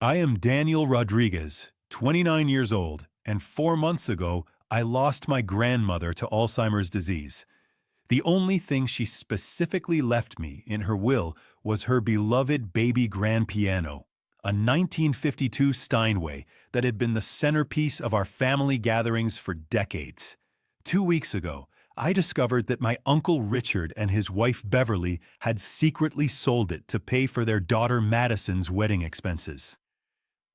I am Daniel Rodriguez, 29 years old, and 4 months ago, I lost my grandmother to Alzheimer's disease. The only thing she specifically left me in her will was her beloved baby grand piano, a 1952 Steinway that had been the centerpiece of our family gatherings for decades. 2 weeks ago, I discovered that my Uncle Richard and his wife Beverly had secretly sold it to pay for their daughter Madison's wedding expenses.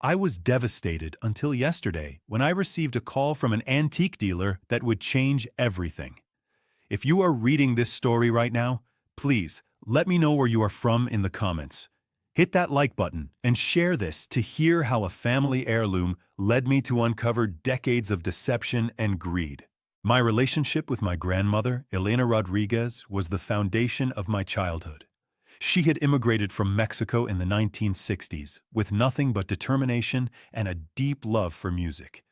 I was devastated until yesterday when I received a call from an antique dealer that would change everything. If you are reading this story right now, please let me know where you are from in the comments. Hit that like button and share this to hear how a family heirloom led me to uncover decades of deception and greed. My relationship with my grandmother, Elena Rodriguez, was the foundation of my childhood. She had immigrated from Mexico in the 1960s with nothing but determination and a deep love for music.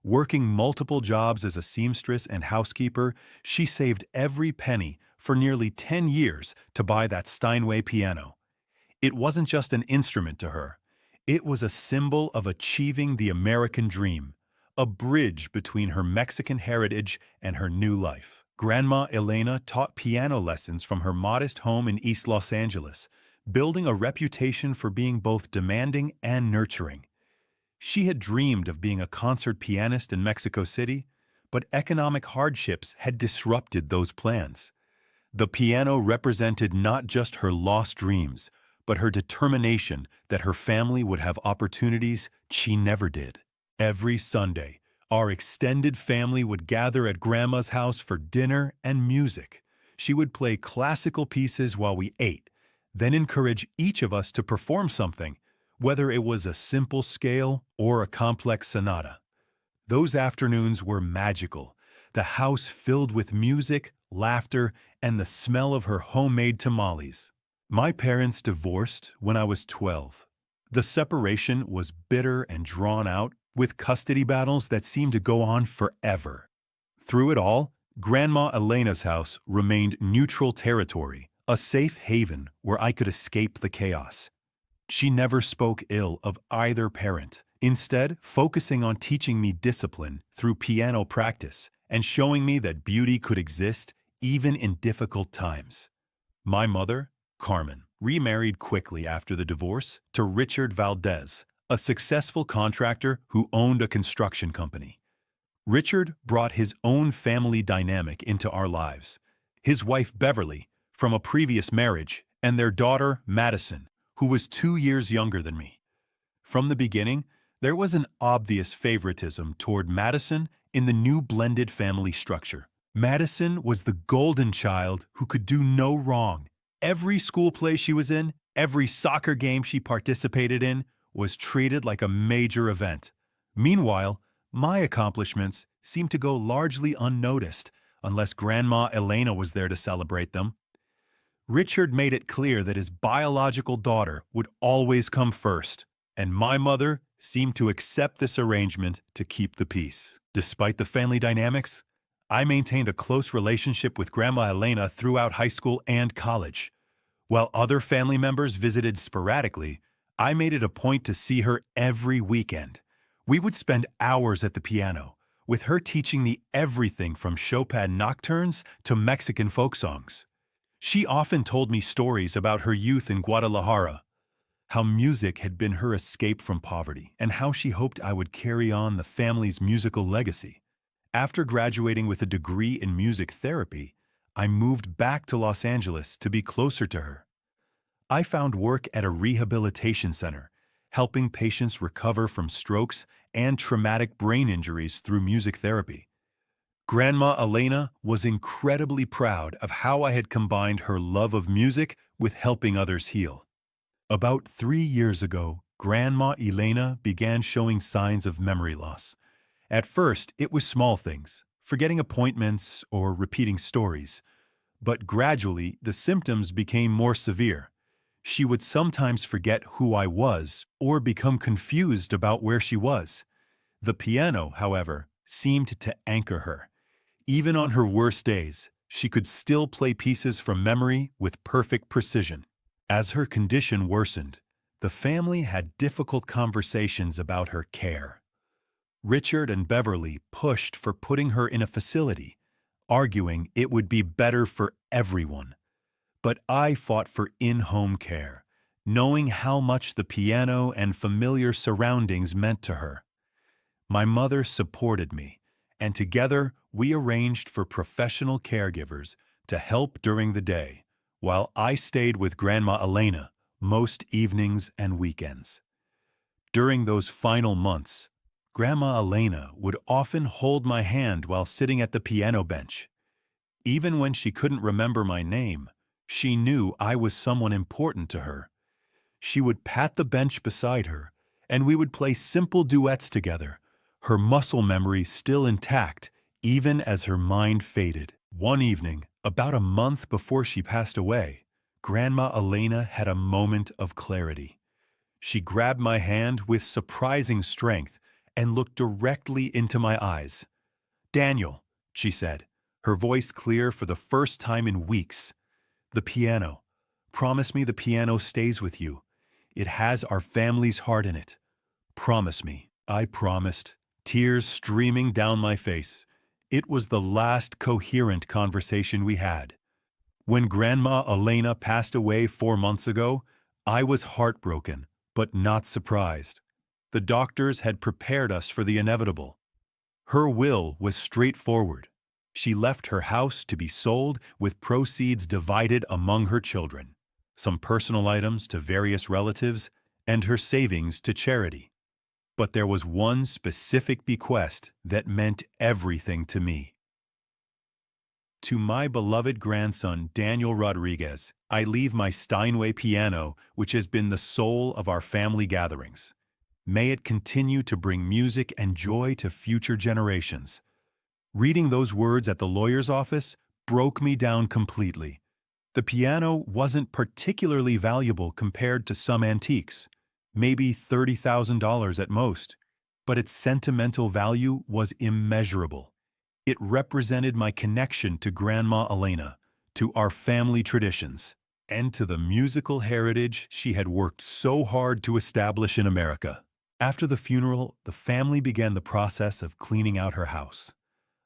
Working multiple jobs as a seamstress and housekeeper, she saved every penny for nearly 10 years to buy that Steinway piano. It wasn't just an instrument to her. It was a symbol of achieving the American dream, a bridge between her Mexican heritage and her new life. Grandma Elena taught piano lessons from her modest home in East Los Angeles, building a reputation for being both demanding and nurturing. She had dreamed of being a concert pianist in Mexico City, but economic hardships had disrupted those plans. The piano represented not just her lost dreams, but her determination that her family would have opportunities she never did. Every Sunday, our extended family would gather at Grandma's house for dinner and music. She would play classical pieces while we ate, then encourage each of us to perform something, whether it was a simple scale or a complex sonata. Those afternoons were magical, the house filled with music, laughter, and the smell of her homemade tamales. My parents divorced when I was 12. The separation was bitter and drawn out, with custody battles that seemed to go on forever. Through it all, Grandma Elena's house remained neutral territory, a safe haven where I could escape the chaos. She never spoke ill of either parent, instead focusing on teaching me discipline through piano practice and showing me that beauty could exist even in difficult times. My mother, Carmen, remarried quickly after the divorce to Richard Valdez, a successful contractor who owned a construction company. Richard brought his own family dynamic into our lives. His wife Beverly, from a previous marriage, and their daughter Madison, who was 2 years younger than me. From the beginning, there was an obvious favoritism toward Madison in the new blended family structure. Madison was the golden child who could do no wrong. Every school play she was in, every soccer game she participated in, was treated like a major event. Meanwhile, my accomplishments seemed to go largely unnoticed unless Grandma Elena was there to celebrate them. Richard made it clear that his biological daughter would always come first, and my mother seemed to accept this arrangement to keep the peace. Despite the family dynamics, I maintained a close relationship with Grandma Elena throughout high school and college. While other family members visited sporadically, I made it a point to see her every weekend. We would spend hours at the piano, with her teaching me everything from Chopin nocturnes to Mexican folk songs. She often told me stories about her youth in Guadalajara, how music had been her escape from poverty, and how she hoped I would carry on the family's musical legacy. After graduating with a degree in music therapy, I moved back to Los Angeles to be closer to her. I found work at a rehabilitation center, helping patients recover from strokes and traumatic brain injuries through music therapy. Grandma Elena was incredibly proud of how I had combined her love of music with helping others heal. About 3 years ago, Grandma Elena began showing signs of memory loss. At first, it was small things, forgetting appointments or repeating stories. But gradually, the symptoms became more severe. She would sometimes forget who I was or become confused about where she was. The piano, however, seemed to anchor her. Even on her worst days, she could still play pieces from memory with perfect precision. As her condition worsened, The family had difficult conversations about her care. Richard and Beverly pushed for putting her in a facility, arguing it would be better for everyone. But I fought for in-home care, knowing how much the piano and familiar surroundings meant to her. My mother supported me, and together we arranged for professional caregivers to help during the day, while I stayed with Grandma Elena most evenings and weekends. During those final months, Grandma Elena would often hold my hand while sitting at the piano bench. Even when she couldn't remember my name, she knew I was someone important to her. She would pat the bench beside her, and we would play simple duets together, her muscle memory still intact, even as her mind faded. One evening, about a month before she passed away, Grandma Elena had a moment of clarity. She grabbed my hand with surprising strength and looked directly into my eyes. "Daniel," she said, her voice clear for the first time in weeks. "The piano. Promise me the piano stays with you. It has our family's heart in it. Promise me." I promised, tears streaming down my face. It was the last coherent conversation we had. When Grandma Elena passed away 4 months ago, I was heartbroken, but not surprised. The doctors had prepared us for the inevitable. Her will was straightforward. She left her house to be sold with proceeds divided among her children, some personal items to various relatives, and her savings to charity. But there was one specific bequest that meant everything to me. To my beloved grandson, Daniel Rodriguez, I leave my Steinway piano, which has been the soul of our family gatherings. May it continue to bring music and joy to future generations. Reading those words at the lawyer's office broke me down completely. The piano wasn't particularly valuable compared to some antiques, maybe $30,000 at most, but its sentimental value was immeasurable. It represented my connection to Grandma Elena, to our family traditions, and to the musical heritage she had worked so hard to establish in America. After the funeral, the family began the process of cleaning out her house.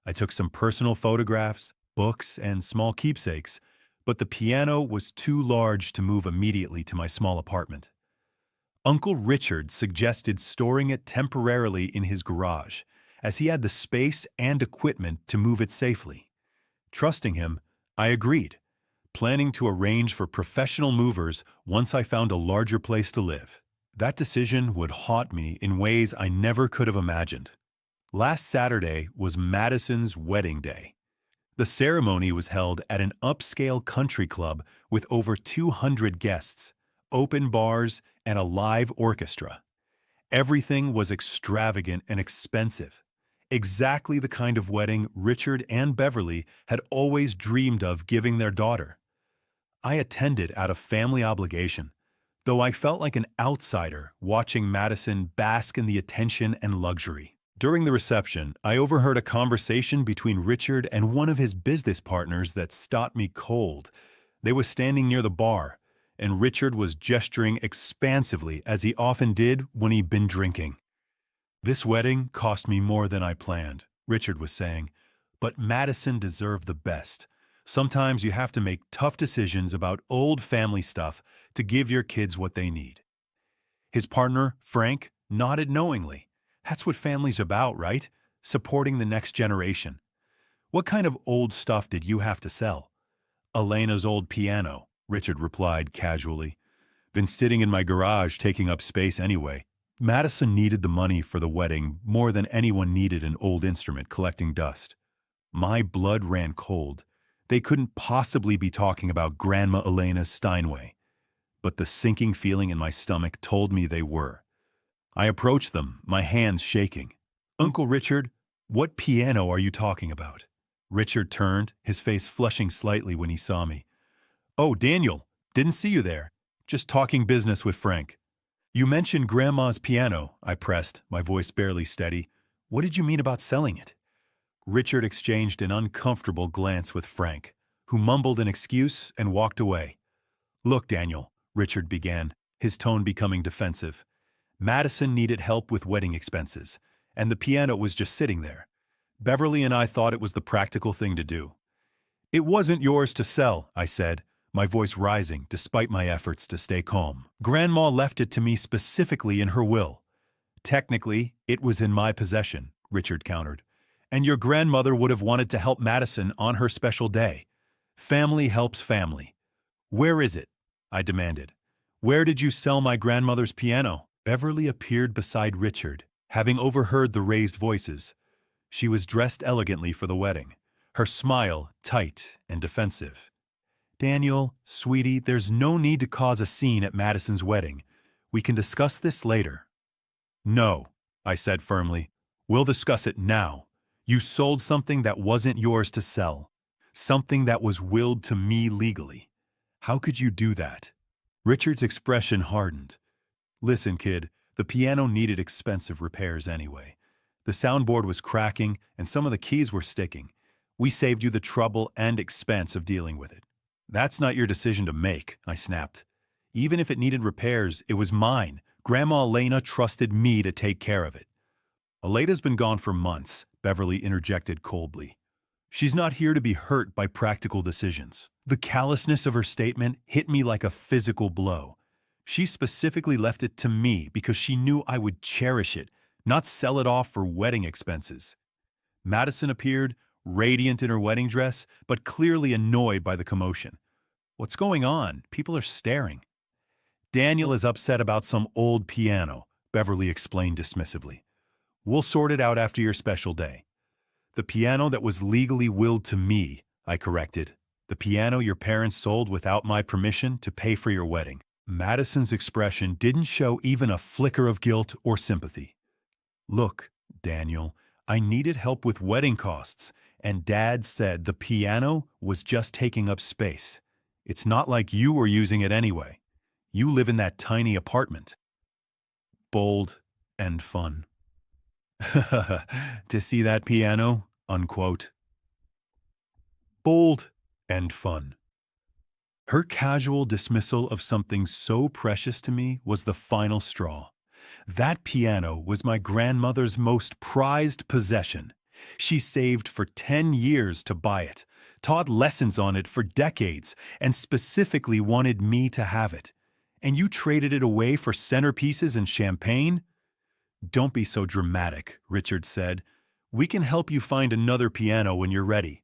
I took some personal photographs, books, and small keepsakes, but the piano was too large to move immediately to my small apartment. Uncle Richard suggested storing it temporarily in his garage, as he had the space and equipment to move it safely. Trusting him, I agreed, planning to arrange for professional movers once I found a larger place to live. That decision would haunt me in ways I never could have imagined. Last Saturday was Madison's wedding day. The ceremony was held at an upscale country club with over 200 guests, open bars, and a live orchestra. Everything was extravagant and expensive. Exactly the kind of wedding Richard and Beverly had always dreamed of giving their daughter. I attended out of family obligation, though I felt like an outsider watching Madison bask in the attention and luxury. During the reception, I overheard a conversation between Richard and one of his business partners that stopped me cold. They were standing near the bar, and Richard was gesturing expansively as he often did when he'd been drinking. "This wedding cost me more than I planned," Richard was saying, "but Madison deserved the best. Sometimes you have to make tough decisions about old family stuff to give your kids what they need." His partner, Frank, nodded knowingly. That's what family's about, right? Supporting the next generation. "What kind of old stuff did you have to sell?" "Elena's old piano," Richard replied casually. "Been sitting in my garage taking up space anyway. Madison needed the money for the wedding more than anyone needed an old instrument collecting dust." My blood ran cold. They couldn't possibly be talking about Grandma Elena's Steinway. But the sinking feeling in my stomach told me they were. I approached them, my hands shaking. "Uncle Richard, what piano are you talking about?" Richard turned, his face flushing slightly when he saw me. "Oh, Daniel, didn't see you there. Just talking business with Frank." "You mentioned Grandma's piano," I pressed, my voice barely steady. "What did you mean about selling it?" Richard exchanged an uncomfortable glance with Frank, who mumbled an excuse and walked away. "Look, Daniel," Richard began, his tone becoming defensive. Madison needed help with wedding expenses, and the piano was just sitting there. Beverly and I thought it was the practical thing to do. It wasn't yours to sell, I said, my voice rising despite my efforts to stay calm. Grandma left it to me specifically in her will. Technically, it was in my possession, Richard countered. And your grandmother would have wanted to help Madison on her special day. Family helps family. Where is it? I demanded. Where did you sell my grandmother's piano? Beverly appeared beside Richard, having overheard the raised voices. She was dressed elegantly for the wedding, her smile tight and defensive. Daniel, sweetie, there's no need to cause a scene at Madison's wedding. We can discuss this later. No, I said firmly. We'll discuss it now. You sold something that wasn't yours to sell. Something that was willed to me legally. How could you do that? Richard's expression hardened. Listen, kid, the piano needed expensive repairs anyway. The soundboard was cracking and some of the keys were sticking. We saved you the trouble and expense of dealing with it. That's not your decision to make, I snapped. Even if it needed repairs, it was mine. Grandma Elena trusted me to take care of it. Aleda's been gone for months, Beverly interjected coldly. She's not here to be hurt by practical decisions. The callousness of her statement hit me like a physical blow. She specifically left it to me because she knew I would cherish it, not sell it off for wedding expenses. Madison appeared, radiant in her wedding dress, but clearly annoyed by the commotion. What's going on? People are staring. Daniel is upset about some old piano, Beverly explained dismissively. We'll sort it out after your special day. The piano that was legally willed to me, I corrected. The piano your parents sold without my permission to pay for your wedding. Madison's expression didn't show even a flicker of guilt or sympathy. Look, Daniel, I needed help with wedding costs, and Dad said the piano was just taking up space. It's not like you were using it anyway. You live in that tiny apartment. Bold and fun. To see that piano, unquote. Bold and fun. Her casual dismissal of something so precious to me was the final straw. That piano was my grandmother's most prized possession. She saved for 10 years to buy it, taught lessons on it for decades, and specifically wanted me to have it. And you traded it away for centerpieces and champagne? Don't be so dramatic, Richard said. We can help you find another piano when you're ready.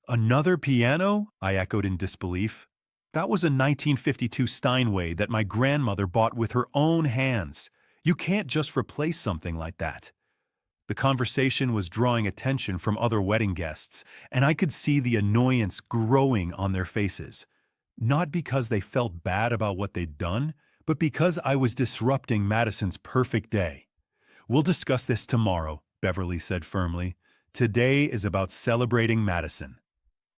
Another piano? I echoed in disbelief. That was a 1952 Steinway that my grandmother bought with her own hands. You can't just replace something like that. The conversation was drawing attention from other wedding guests, and I could see the annoyance growing on their faces. Not because they felt bad about what they'd done, but because I was disrupting Madison's perfect day. We'll discuss this tomorrow, Beverly said firmly. Today is about celebrating Madison.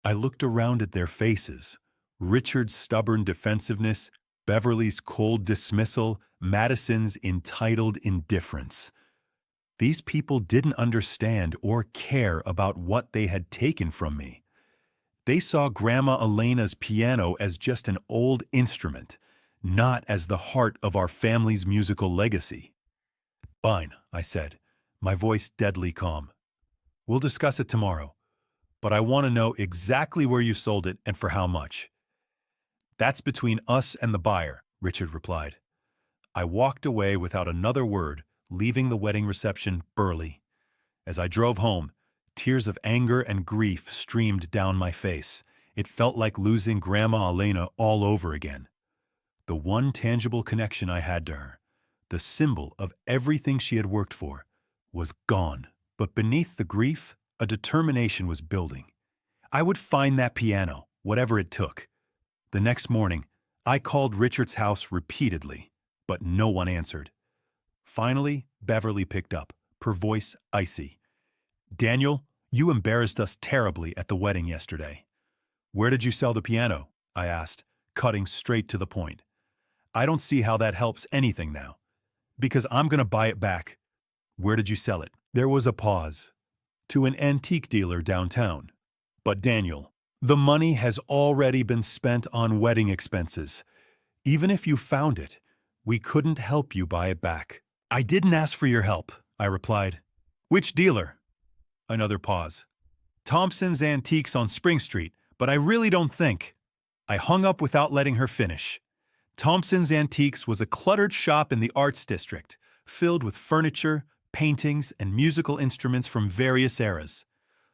I looked around at their faces. Richard's stubborn defensiveness, Beverly's cold dismissal, Madison's entitled indifference. These people didn't understand or care about what they had taken from me. They saw Grandma Elena's piano as just an old instrument, not as the heart of our family's musical legacy. Fine, I said, my voice deadly calm. We'll discuss it tomorrow, but I want to know exactly where you sold it and for how much. That's between us and the buyer, Richard replied. I walked away without another word, leaving the wedding reception burly. As I drove home, tears of anger and grief streamed down my face. It felt like losing Grandma Elena all over again. The one tangible connection I had to her, the symbol of everything she had worked for, was gone. But beneath the grief, a determination was building. I would find that piano, whatever it took. The next morning, I called Richard's house repeatedly, but no one answered. Finally, Beverly picked up, her voice icy. Daniel, you embarrassed us terribly at the wedding yesterday. Where did you sell the piano? I asked, cutting straight to the point. I don't see how that helps anything now. Because I'm going to buy it back. Where did you sell it? There was a pause. To an antique dealer downtown. But Daniel, the money has already been spent on wedding expenses. Even if you found it, We couldn't help you buy it back. I didn't ask for your help, I replied. Which dealer? Another pause. Thompson's Antiques on Spring Street, but I really don't think. I hung up without letting her finish. Thompson's Antiques was a cluttered shop in the Arts District, filled with furniture, paintings, and musical instruments from various eras.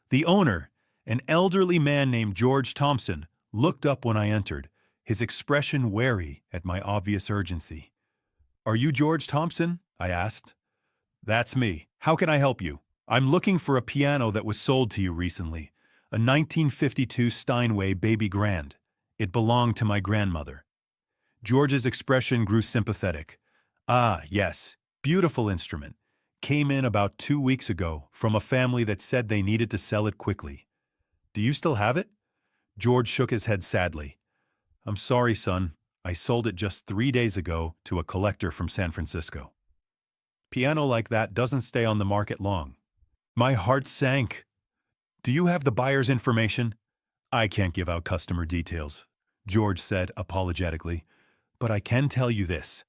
The owner, an elderly man named George Thompson, looked up when I entered, his expression wary at my obvious urgency. Are you George Thompson? I asked. That's me. How can I help you? I'm looking for a piano that was sold to you recently, a 1952 Steinway Baby Grand. It belonged to my grandmother. George's expression grew sympathetic. Ah, yes, beautiful instrument. Came in about 2 weeks ago from a family that said they needed to sell it quickly. Do you still have it? George shook his head sadly. I'm sorry, son. I sold it just 3 days ago to a collector from San Francisco. Piano like that doesn't stay on the market long. My heart sank. Do you have the buyer's information? I can't give out customer details, George said apologetically, but I can tell you this.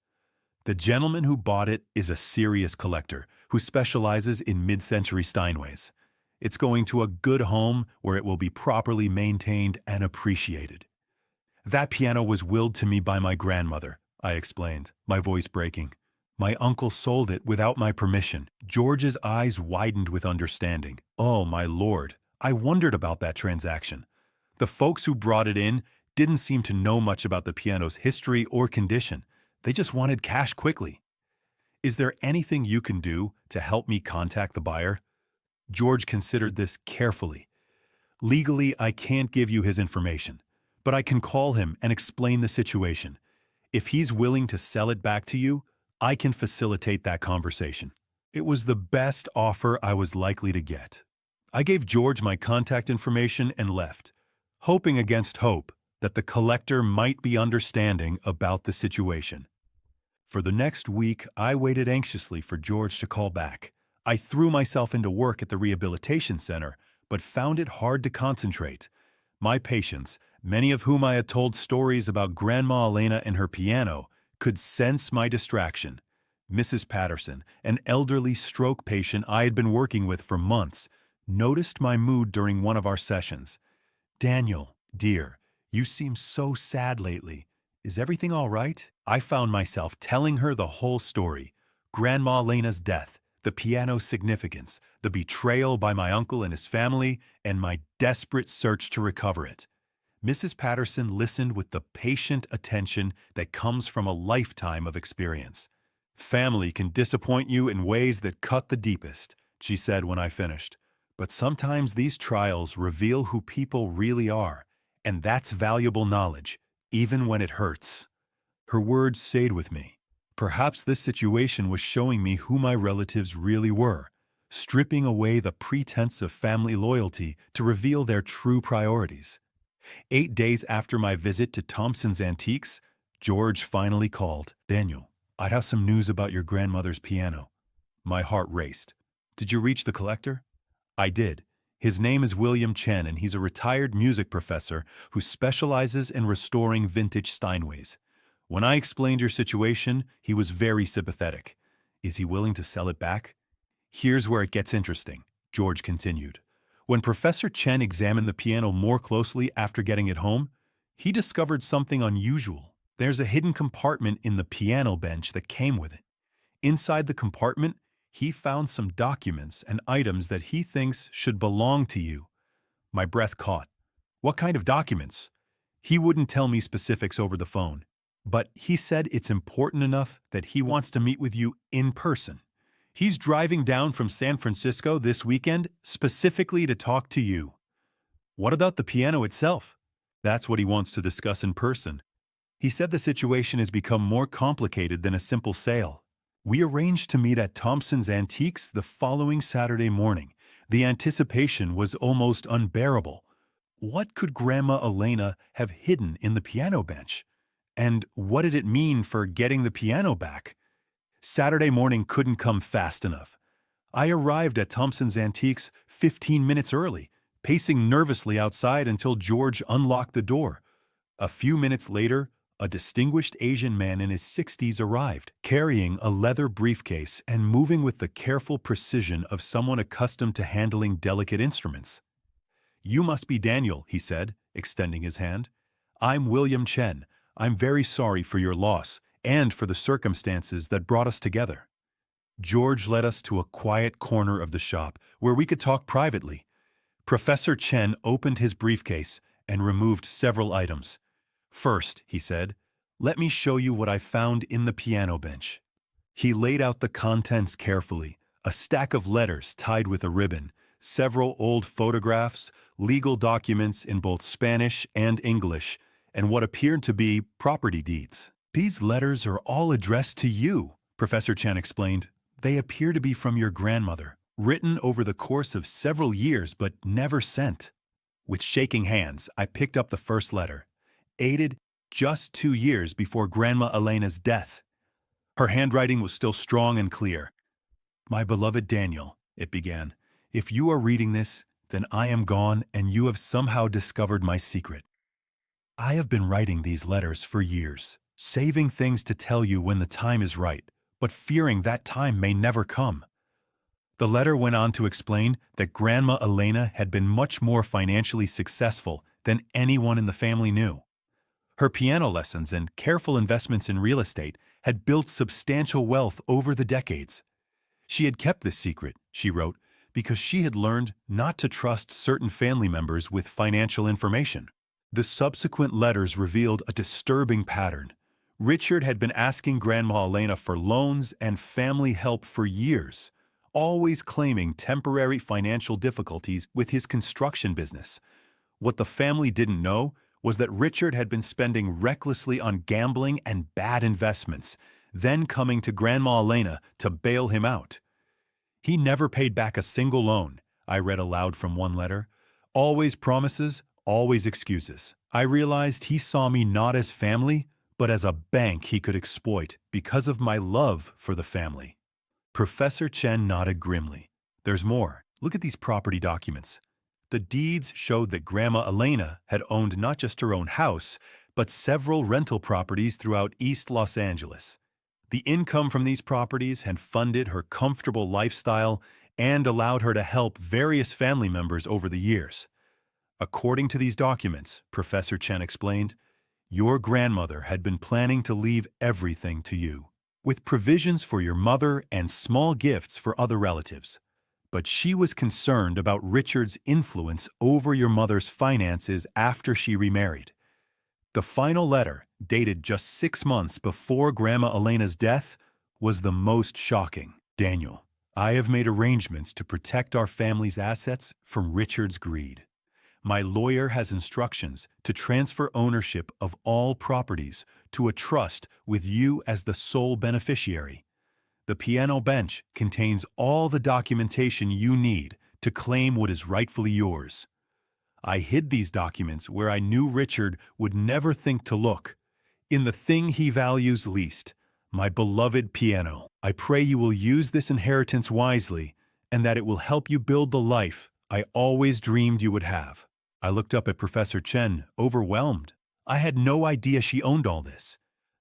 The gentleman who bought it is a serious collector who specializes in mid-century Steinways. It's going to a good home where it will be properly maintained and appreciated. That piano was willed to me by my grandmother, I explained, my voice breaking. My uncle sold it without my permission. George's eyes widened with understanding. Oh, my lord, I wondered about that transaction. The folks who brought it in didn't seem to know much about the piano's history or condition. They just wanted cash quickly. Is there anything you can do to help me contact the buyer? George considered this carefully. Legally, I can't give you his information, but I can call him and explain the situation. If he's willing to sell it back to you, I can facilitate that conversation. It was the best offer I was likely to get. I gave George my contact information and left, hoping against hope that the collector might be understanding about the situation. For the next week, I waited anxiously for George to call back. I threw myself into work at the rehabilitation center, but found it hard to concentrate. My patients, many of whom I had told stories about Grandma Elena and her piano, could sense my distraction. Mrs. Patterson, an elderly stroke patient I had been working with for months, noticed my mood during one of our sessions. Daniel, dear, you seem so sad lately. Is everything all right? I found myself telling her the whole story. Grandma Lena's death, the piano's significance, the betrayal by my uncle and his family, and my desperate search to recover it. Mrs. Patterson listened with the patient attention that comes from a lifetime of experience. Family can disappoint you in ways that cut the deepest, she said when I finished. But sometimes these trials reveal who people really are, and that's valuable knowledge, even when it hurts. Her words stayed with me. Perhaps this situation was showing me who my relatives really were, stripping away the pretense of family loyalty to reveal their true priorities. 8 days after my visit to Thompson's Antiques, George finally called. Daniel, I'd have some news about your grandmother's piano. My heart raced. Did you reach the collector? I did. His name is William Chen, and he's a retired music professor who specializes in restoring vintage Steinways. When I explained your situation, he was very sympathetic. Is he willing to sell it back? Here's where it gets interesting, George continued. When Professor Chen examined the piano more closely after getting it home, he discovered something unusual. There's a hidden compartment in the piano bench that came with it. Inside the compartment, he found some documents and items that he thinks should belong to you. My breath caught. What kind of documents? He wouldn't tell me specifics over the phone, but he said it's important enough that he wants to meet with you in person. He's driving down from San Francisco this weekend specifically to talk to you. What about the piano itself? That's what he wants to discuss in person. He said the situation has become more complicated than a simple sale. We arranged to meet at Thompson's Antiques the following Saturday morning. The anticipation was almost unbearable. What could Grandma Elena have hidden in the piano bench? And what did it mean for getting the piano back? Saturday morning couldn't come fast enough. I arrived at Thompson's Antiques 15 minutes early, pacing nervously outside until George unlocked the door. A few minutes later, A distinguished Asian man in his 60s arrived, carrying a leather briefcase and moving with the careful precision of someone accustomed to handling delicate instruments. "You must be Daniel," he said, extending his hand. "I'm William Chen. I'm very sorry for your loss and for the circumstances that brought us together." George led us to a quiet corner of the shop where we could talk privately. Professor Chen opened his briefcase and removed several items. "First," he said, "let me show you what I found in the piano bench." He laid out the contents carefully, a stack of letters tied with a ribbon, several old photographs, legal documents in both Spanish and English, and what appeared to be property deeds. "These letters are all addressed to you," Professor Chen explained. "They appear to be from your grandmother, written over the course of several years but never sent." With shaking hands, I picked up the first letter, dated just 2 years before Grandma Elena's death. Her handwriting was still strong and clear. "My beloved Daniel," it began, "if you are reading this, then I am gone and you have somehow discovered my secret. I have been writing these letters for years, saving things to tell you when the time is right, but fearing that time may never come." The letter went on to explain that Grandma Elena had been much more financially successful than anyone in the family knew. Her piano lessons and careful investments in real estate had built substantial wealth over the decades. She had kept this secret, she wrote, because she had learned not to trust certain family members with financial information. The subsequent letters revealed a disturbing pattern. Richard had been asking Grandma Elena for loans and family help for years, always claiming temporary financial difficulties with his construction business. What the family didn't know was that Richard had been spending recklessly on gambling and bad investments, then coming to Grandma Elena to bail him out. "He never paid back a single loan," I read aloud from one letter. "Always promises, always excuses. I realized he saw me not as family, but as a bank he could exploit because of my love for the family." Professor Chen nodded grimly. "There's more. Look at these property documents." The deeds showed that Grandma Elena had owned not just her own house, but several rental properties throughout East Los Angeles. The income from these properties had funded her comfortable lifestyle and allowed her to help various family members over the years. According to these documents, Professor Chen explained, your grandmother had been planning to leave everything to you, with provisions for your mother and small gifts for other relatives. But she was concerned about Richard's influence over your mother's finances after she remarried. The final letter, dated just 6 months before Grandma Elena's death, was the most shocking. "Daniel, I have made arrangements to protect our family's assets from Richard's greed. My lawyer has instructions to transfer ownership of all properties to a trust with you as the sole beneficiary. The piano bench contains all the documentation you need to claim what is rightfully yours. I hid these documents where I knew Richard would never think to look, in the thing he values least, my beloved piano. I pray you will use this inheritance wisely and that it will help you build the life I always dreamed you would have." I looked up at Professor Chen, overwhelmed. I had no idea she owned all this.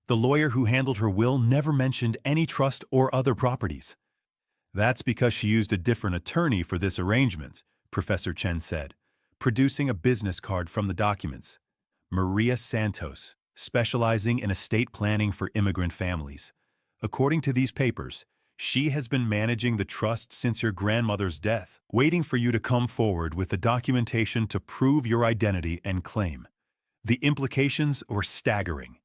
The lawyer who handled her will never mentioned any trust or other properties. "That's because she used a different attorney for this arrangement," Professor Chen said, producing a business card from the documents. "Maria Santos, specializing in estate planning for immigrant families. According to these papers, she has been managing the trust since your grandmother's death, waiting for you to come forward with the documentation to prove your identity and claim." The implications were staggering.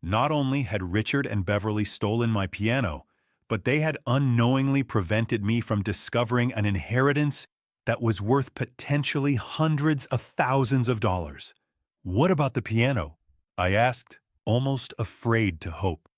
Not only had Richard and Beverly stolen my piano, but they had unknowingly prevented me from discovering an inheritance that was worth potentially hundreds of thousands of dollars. "What about the piano?" I asked, almost afraid to hope.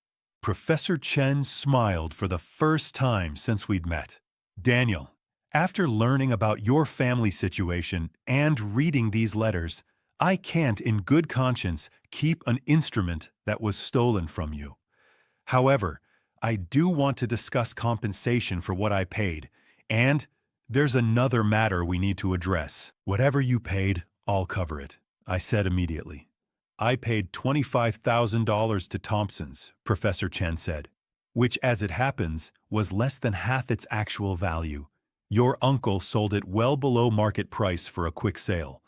Professor Chen smiled for the first time since we'd met. "Daniel, after learning about your family situation and reading these letters, I can't in good conscience keep an instrument that was stolen from you. However, I do want to discuss compensation for what I paid, and there's another matter we need to address. Whatever you paid, I'll cover it," I said immediately. I paid $25,000 to Thompson's, Professor Chen said, which, as it happens, was less than half its actual value. Your uncle sold it well below market price for a quick sale.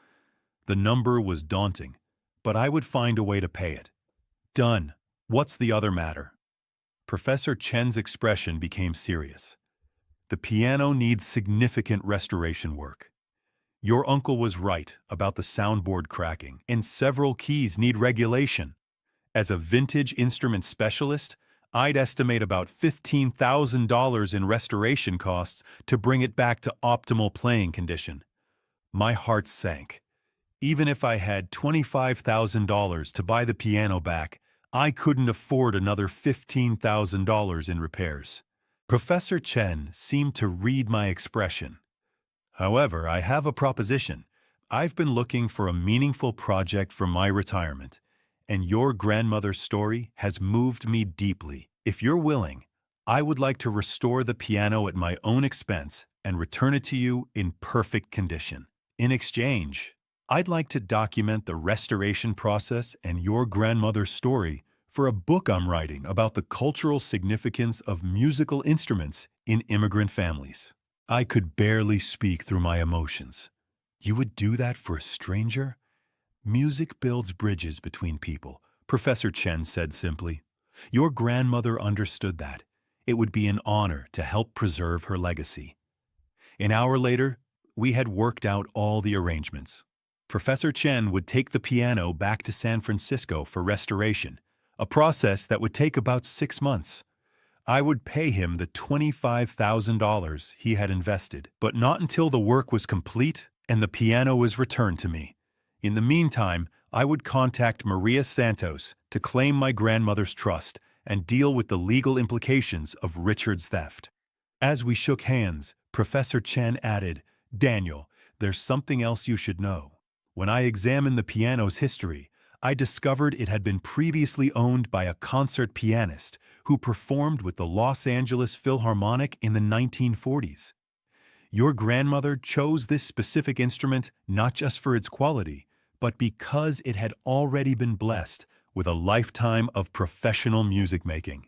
The number was daunting, but I would find a way to pay it. Done. What's the other matter? Professor Chen's expression became serious. The piano needs significant restoration work. Your uncle was right about the soundboard cracking, and several keys need regulation. As a vintage instrument specialist, I'd estimate about $15,000 in restoration costs to bring it back to optimal playing condition. My heart sank. Even if I had $25,000 to buy the piano back, I couldn't afford another $15,000 in repairs. Professor Chen seemed to read my expression. However, I have a proposition. I've been looking for a meaningful project for my retirement, and your grandmother's story has moved me deeply. If you're willing, I would like to restore the piano at my own expense and return it to you in perfect condition. In exchange, I'd like to document the restoration process and your grandmother's story for a book I'm writing about the cultural significance of musical instruments in immigrant families. I could barely speak through my emotions. You would do that for a stranger? Music builds bridges between people, Professor Chen said simply. Your grandmother understood that. It would be an honor to help preserve her legacy. An hour later, we had worked out all the arrangements. Professor Chen would take the piano back to San Francisco for restoration, a process that would take about 6 months. I would pay him the $25,000 he had invested, but not until the work was complete and the piano was returned to me. In the meantime, I would contact Maria Santos to claim my grandmother's trust and deal with the legal implications of Richard's theft. As we shook hands, Professor Chen added, "Daniel, there's something else you should know. When I examined the piano's history, I discovered it had been previously owned by a concert pianist who performed with the Los Angeles Philharmonic in the 1940s. Your grandmother chose this specific instrument not just for its quality, but because it had already been blessed with a lifetime of professional music making.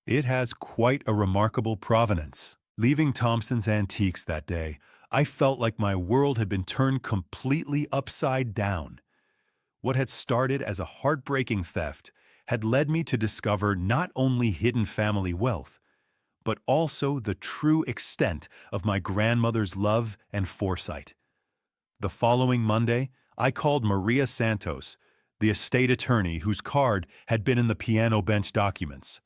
It has quite a remarkable provenance." Leaving Thompson's Antiques that day, I felt like my world had been turned completely upside down. What had started as a heartbreaking theft had led me to discover not only hidden family wealth, but also the true extent of my grandmother's love and foresight. The following Monday, I called Maria Santos, the estate attorney whose card had been in the piano bench documents.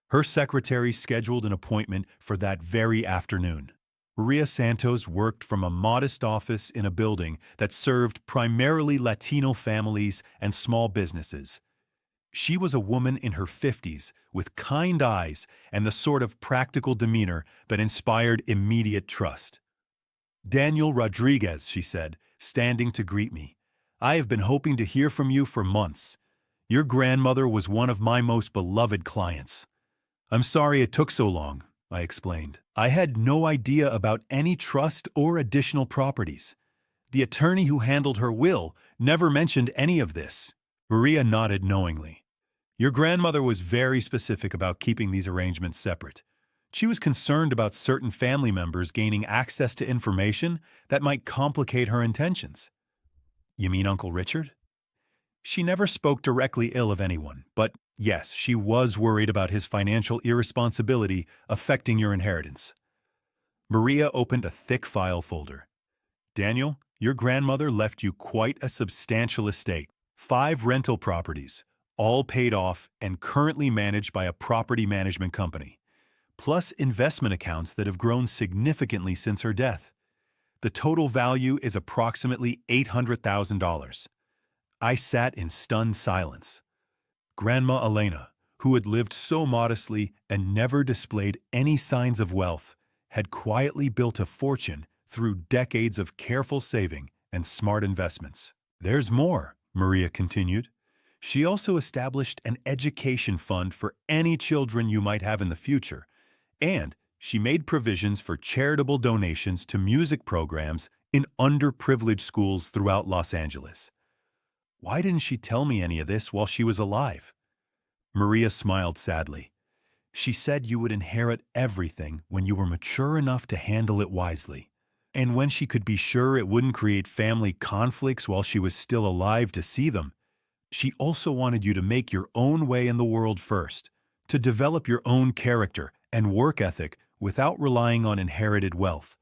Her secretary scheduled an appointment for that very afternoon. Maria Santos worked from a modest office in a building that served primarily Latino families and small businesses. She was a woman in her 50s with kind eyes and the sort of practical demeanor that inspired immediate trust. "Daniel Rodriguez," she said, standing to greet me. "I have been hoping to hear from you for months. Your grandmother was one of my most beloved clients." "I'm sorry it took so long," I explained. "I had no idea about any trust or additional properties. The attorney who handled her will never mentioned any of this." Maria nodded knowingly. "Your grandmother was very specific about keeping these arrangements separate. She was concerned about certain family members gaining access to information that might complicate her intentions." "You mean Uncle Richard?" "She never spoke directly ill of anyone, but yes, she was worried about his financial irresponsibility affecting your inheritance." Maria opened a thick file folder. "Daniel, your grandmother left you quite a substantial estate. 5 rental properties, all paid off and currently managed by a property management company, plus investment accounts that have grown significantly since her death. The total value is approximately $800,000. I sat in stunned silence. Grandma Elena, who had lived so modestly and never displayed any signs of wealth, had quietly built a fortune through decades of careful saving and smart investments. "There's more," Maria continued. "She also established an education fund for any children you might have in the future, and she made provisions for charitable donations to music programs in underprivileged schools throughout Los Angeles. Why didn't she tell me any of this while she was alive? Maria smiled sadly. She said you would inherit everything when you were mature enough to handle it wisely. And when she could be sure it wouldn't create family conflicts while she was still alive to see them, she also wanted you to make your own way in the world first, to develop your own character and work ethic without relying on inherited wealth.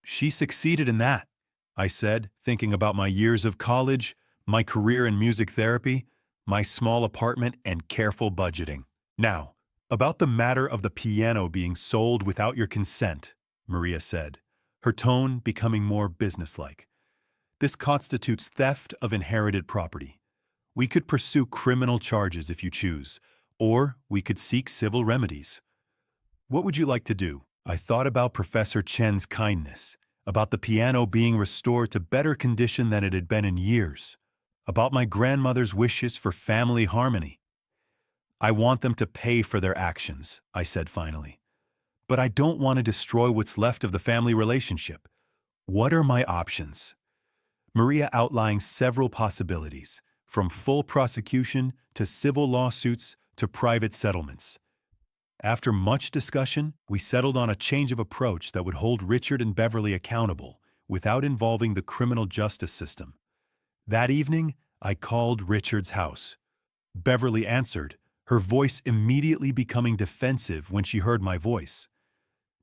She succeeded in that, I said, thinking about my years of college, my career in music therapy, my small apartment, and careful budgeting. Now, about the matter of the piano being sold without your consent, Maria said, her tone becoming more businesslike. This constitutes theft of inherited property. We could pursue criminal charges if you choose, or we could seek civil remedies. What would you like to do? I thought about Professor Chen's kindness, about the piano being restored to better condition than it had been in years, about my grandmother's wishes for family harmony. I want them to pay for their actions, I said finally. But I don't want to destroy what's left of the family relationship. What are my options? Maria outlined several possibilities, from full prosecution to civil lawsuits to private settlements. After much discussion, we settled on a change of approach that would hold Richard and Beverly accountable without involving the criminal justice system. That evening, I called Richard's house. Beverly answered, her voice immediately becoming defensive when she heard my voice.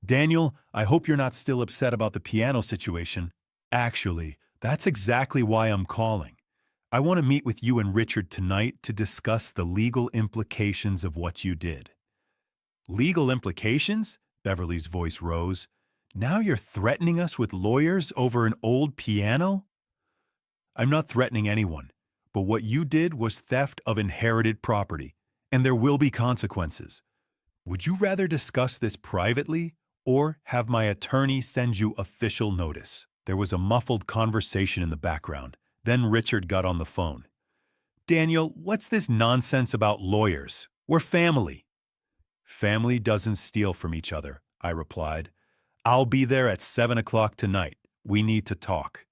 "Daniel, I hope you're not still upset about the piano situation. Actually, that's exactly why I'm calling. I want to meet with you and Richard tonight to discuss the legal implications of what you did." "Legal implications?" Beverly's voice rose. "Now you're threatening us with lawyers over an old piano?" "I'm not threatening anyone, but what you did was theft of inherited property, and there will be consequences. Would you rather discuss this privately or have my attorney send you official notice?" There was a muffled conversation in the background. Then Richard got on the phone. "Daniel, what's this nonsense about lawyers? We're family." "Family doesn't steal from each other," I replied. "I'll be there at 7 o'clock tonight. We need to talk."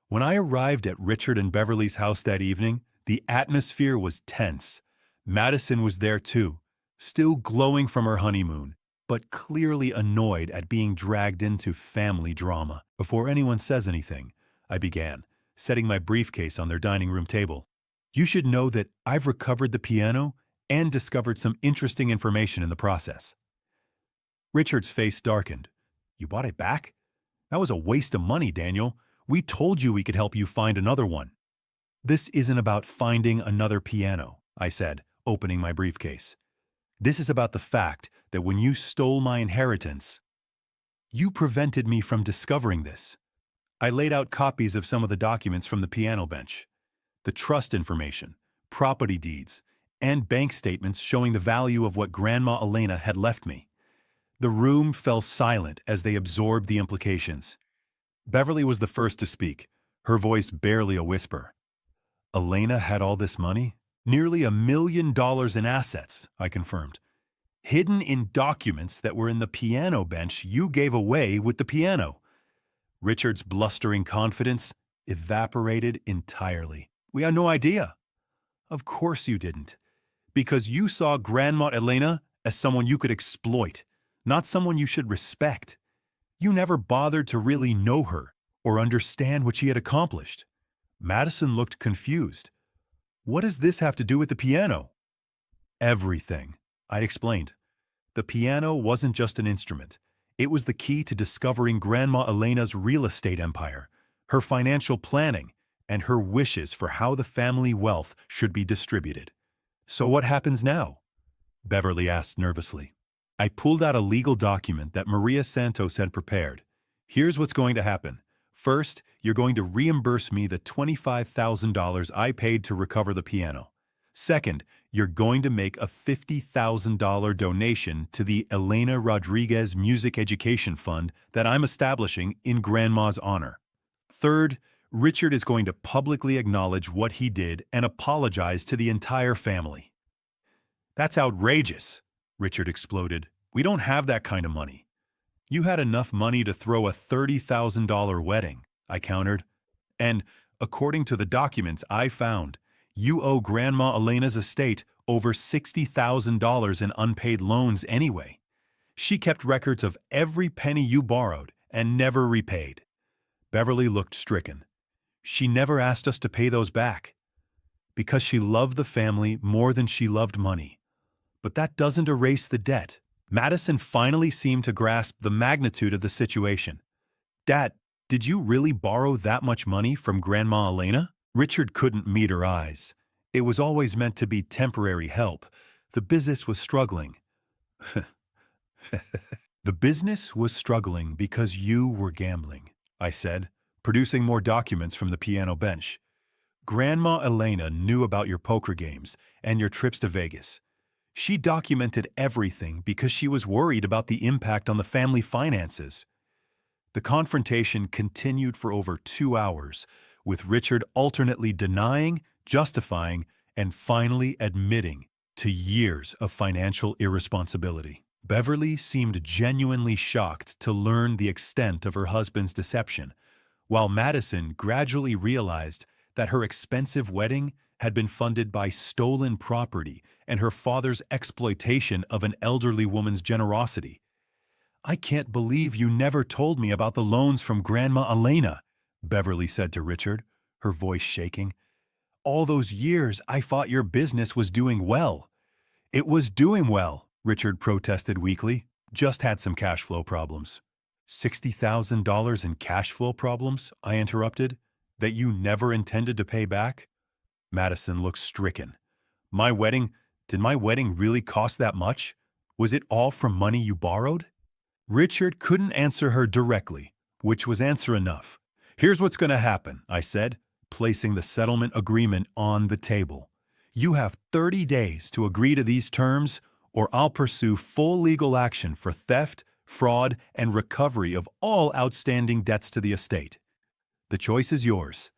When I arrived at Richard and Beverly's house that evening, the atmosphere was tense. Madison was there too, still glowing from her honeymoon, but clearly annoyed at being dragged into family drama. "Before anyone says anything," I began, setting my briefcase on their dining room table, "you should know that I've recovered the piano and discovered some interesting information in the process." Richard's face darkened. "You bought it back? That was a waste of money, Daniel. We told you we could help you find another one." "This isn't about finding another piano," I said, opening my briefcase. "This is about the fact that when you stole my inheritance, you prevented me from discovering this." I laid out copies of some of the documents from the piano bench. The trust information, property deeds, and bank statements showing the value of what Grandma Elena had left me. The room fell silent as they absorbed the implications. Beverly was the first to speak, her voice barely a whisper. "Elena had all this money? Nearly $1 million in assets," I confirmed. "Hidden in documents that were in the piano bench you gave away with the piano." Richard's blustering confidence evaporated entirely. "We had no idea." "Of course you didn't. Because you saw Grandma Elena as someone you could exploit, not someone you should respect. You never bothered to really know her or understand what she had accomplished." Madison looked confused. "What does this have to do with the piano?" "Everything," I explained. "The piano wasn't just an instrument. It was the key to discovering Grandma Elena's real estate empire, her financial planning, and her wishes for how the family wealth should be distributed." "So what happens now?" Beverly asked nervously. I pulled out a legal document that Maria Santos had prepared. "Here's what's going to happen. First, you're going to reimburse me the $25,000 I paid to recover the piano. Second, you're going to make a $50,000 donation to the Elena Rodriguez Music Education Fund that I'm establishing in Grandma's honor. Third, Richard is going to publicly acknowledge what he did and apologize to the entire family." "That's outrageous," Richard exploded. "We don't have that kind of money." "You had enough money to throw a $30,000 wedding," I countered. "And, according to the documents I found, you owe Grandma Elena's estate over $60,000 in unpaid loans anyway. She kept records of every penny you borrowed and never repaid." Beverly looked stricken. "She never asked us to pay those back." "Because she loved the family more than she loved money. But that doesn't erase the debt." Madison finally seemed to grasp the magnitude of the situation. "Dad, did you really borrow that much money from Grandma Elena?" Richard couldn't meet her eyes. It was always meant to be temporary help. The business was struggling. "The business was struggling because you were gambling," I said, producing more documents from the piano bench. "Grandma Elena knew about your poker games and your trips to Vegas. She documented everything because she was worried about the impact on the family finances." The confrontation continued for over 2 hours, with Richard alternately denying, justifying, and finally admitting to years of financial irresponsibility. Beverly seemed genuinely shocked to learn the extent of her husband's deception, while Madison gradually realized that her expensive wedding had been funded by stolen property and her father's exploitation of an elderly woman's generosity. "I can't believe you never told me about the loans from Grandma Elena," Beverly said to Richard, her voice shaking. "All those years I thought your business was doing well." "It was doing well," Richard protested weakly. "Just had some cash flow problems." $60,000 in cash flow problems, I interrupted, that you never intended to pay back? Madison looked stricken. Did my wedding really cost that much? Was it all from money you borrowed?" Richard couldn't answer her directly, which was answer enough. "Here's what's going to happen," I said, placing the settlement agreement on the table. "You have 30 days to agree to these terms, or I'll pursue full legal action for theft, fraud, and recovery of all outstanding debts to the estate. The choice is yours."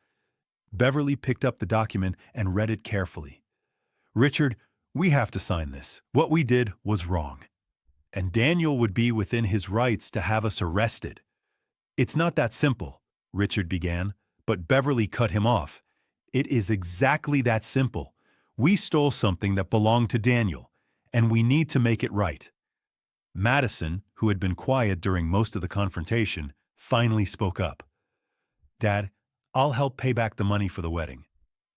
Beverly picked up the document and read it carefully. "Richard, we have to sign this. What we did was wrong. And Daniel would be within his rights to have us arrested." "It's not that simple," Richard began, but Beverly cut him off. "It is exactly that simple. We stole something that belonged to Daniel, and we need to make it right." Madison, who had been quiet during most of the confrontation, finally spoke up. "Dad, I'll help pay back the money for the wedding.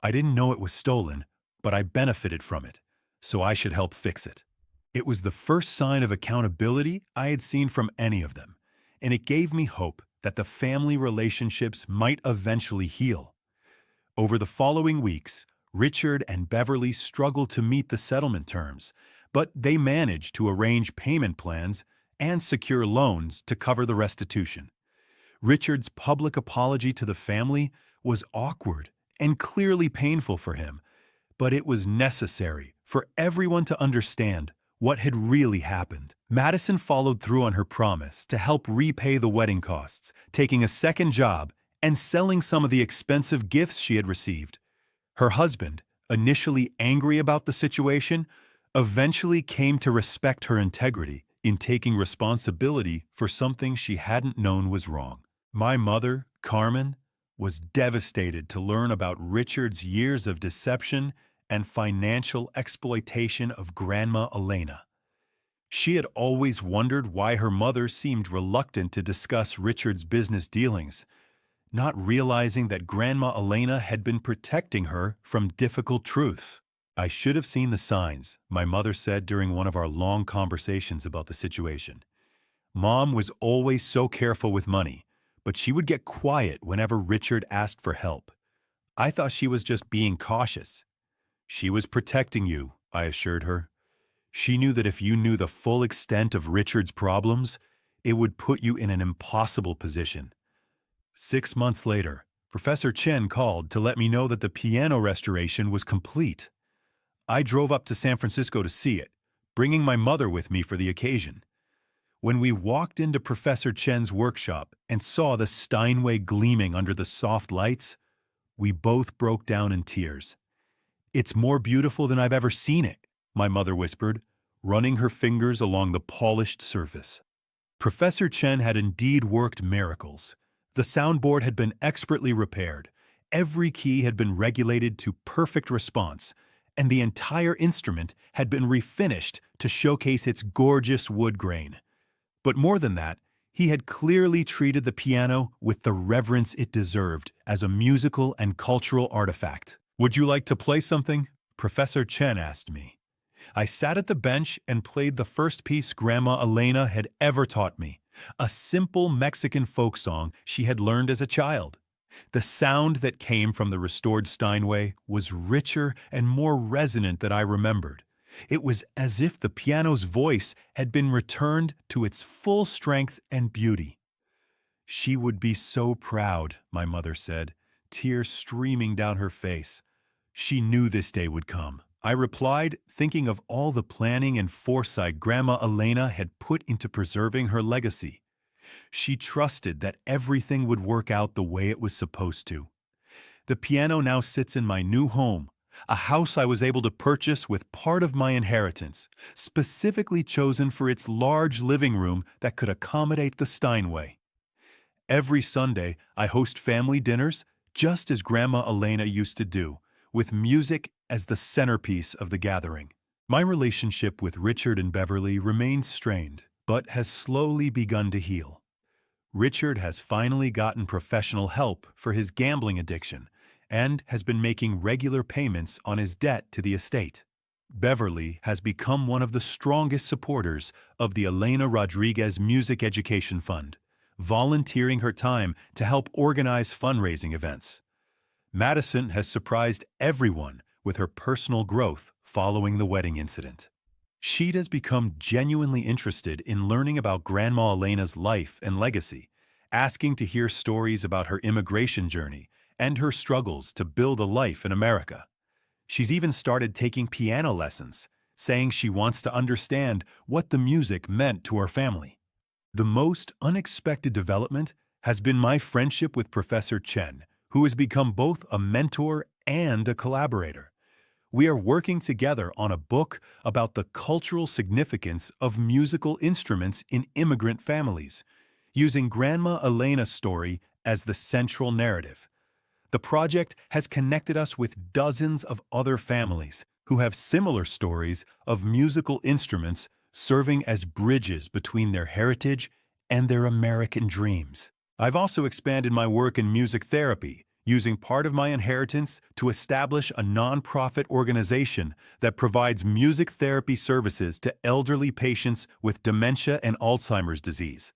I didn't know it was stolen, but I benefited from it, so I should help fix it." It was the first sign of accountability I had seen from any of them, and it gave me hope that the family relationships might eventually heal. Over the following weeks, Richard and Beverly struggled to meet the settlement terms, but they managed to arrange payment plans and secure loans to cover the restitution. Richard's public apology to the family was awkward and clearly painful for him, but it was necessary for everyone to understand what had really happened. Madison followed through on her promise to help repay the wedding costs, taking a second job and selling some of the expensive gifts she had received. Her husband, initially angry about the situation, eventually came to respect her integrity in taking responsibility for something she hadn't known was wrong. My mother, Carmen, was devastated to learn about Richard's years of deception and financial exploitation of Grandma Elena. She had always wondered why her mother seemed reluctant to discuss Richard's business dealings, not realizing that Grandma Elena had been protecting her from difficult truths. "I should have seen the signs," my mother said during one of our long conversations about the situation. "Mom was always so careful with money, but she would get quiet whenever Richard asked for help. I thought she was just being cautious." "She was protecting you," I assured her. "She knew that if you knew the full extent of Richard's problems, it would put you in an impossible position." 6 months later, Professor Chen called to let me know that the piano restoration was complete. I drove up to San Francisco to see it, bringing my mother with me for the occasion. When we walked into Professor Chen's workshop and saw the Steinway gleaming under the soft lights, we both broke down in tears. "It's more beautiful than I've ever seen it," my mother whispered, running her fingers along the polished surface. Professor Chen had indeed worked miracles. The soundboard had been expertly repaired, Every key had been regulated to perfect response, and the entire instrument had been refinished to showcase its gorgeous wood grain. But more than that, he had clearly treated the piano with the reverence it deserved as a musical and cultural artifact. "Would you like to play something?" Professor Chen asked me. I sat at the bench and played the first piece Grandma Elena had ever taught me, a simple Mexican folk song she had learned as a child. The sound that came from the restored Steinway was richer and more resonant than I remembered. It was as if the piano's voice had been returned to its full strength and beauty. "She would be so proud," my mother said, tears streaming down her face. She knew this day would come. I replied, thinking of all the planning and foresight Grandma Elena had put into preserving her legacy. She trusted that everything would work out the way it was supposed to. The piano now sits in my new home, a house I was able to purchase with part of my inheritance, specifically chosen for its large living room that could accommodate the Steinway. Every Sunday, I host family dinners, just as Grandma Elena used to do, with music as the centerpiece of the gathering. My relationship with Richard and Beverly remains strained, but has slowly begun to heal. Richard has finally gotten professional help for his gambling addiction and has been making regular payments on his debt to the estate. Beverly has become one of the strongest supporters of the Elena Rodriguez Music Education Fund, volunteering her time to help organize fundraising events. Madison has surprised everyone with her personal growth following the wedding incident. She has become genuinely interested in learning about Grandma Elena's life and legacy, asking to hear stories about her immigration journey and her struggles to build a life in America. She's even started taking piano lessons, saying she wants to understand what the music meant to her family. The most unexpected development has been my friendship with Professor Chen, who has become both a mentor and a collaborator. We are working together on a book about the cultural significance of musical instruments in immigrant families, using Grandma Elena's story as the central narrative. The project has connected us with dozens of other families who have similar stories of musical instruments serving as bridges between their heritage and their American dreams. I've also expanded my work in music therapy, using part of my inheritance to establish a nonprofit organization that provides music therapy services to elderly patients with dementia and Alzheimer's disease.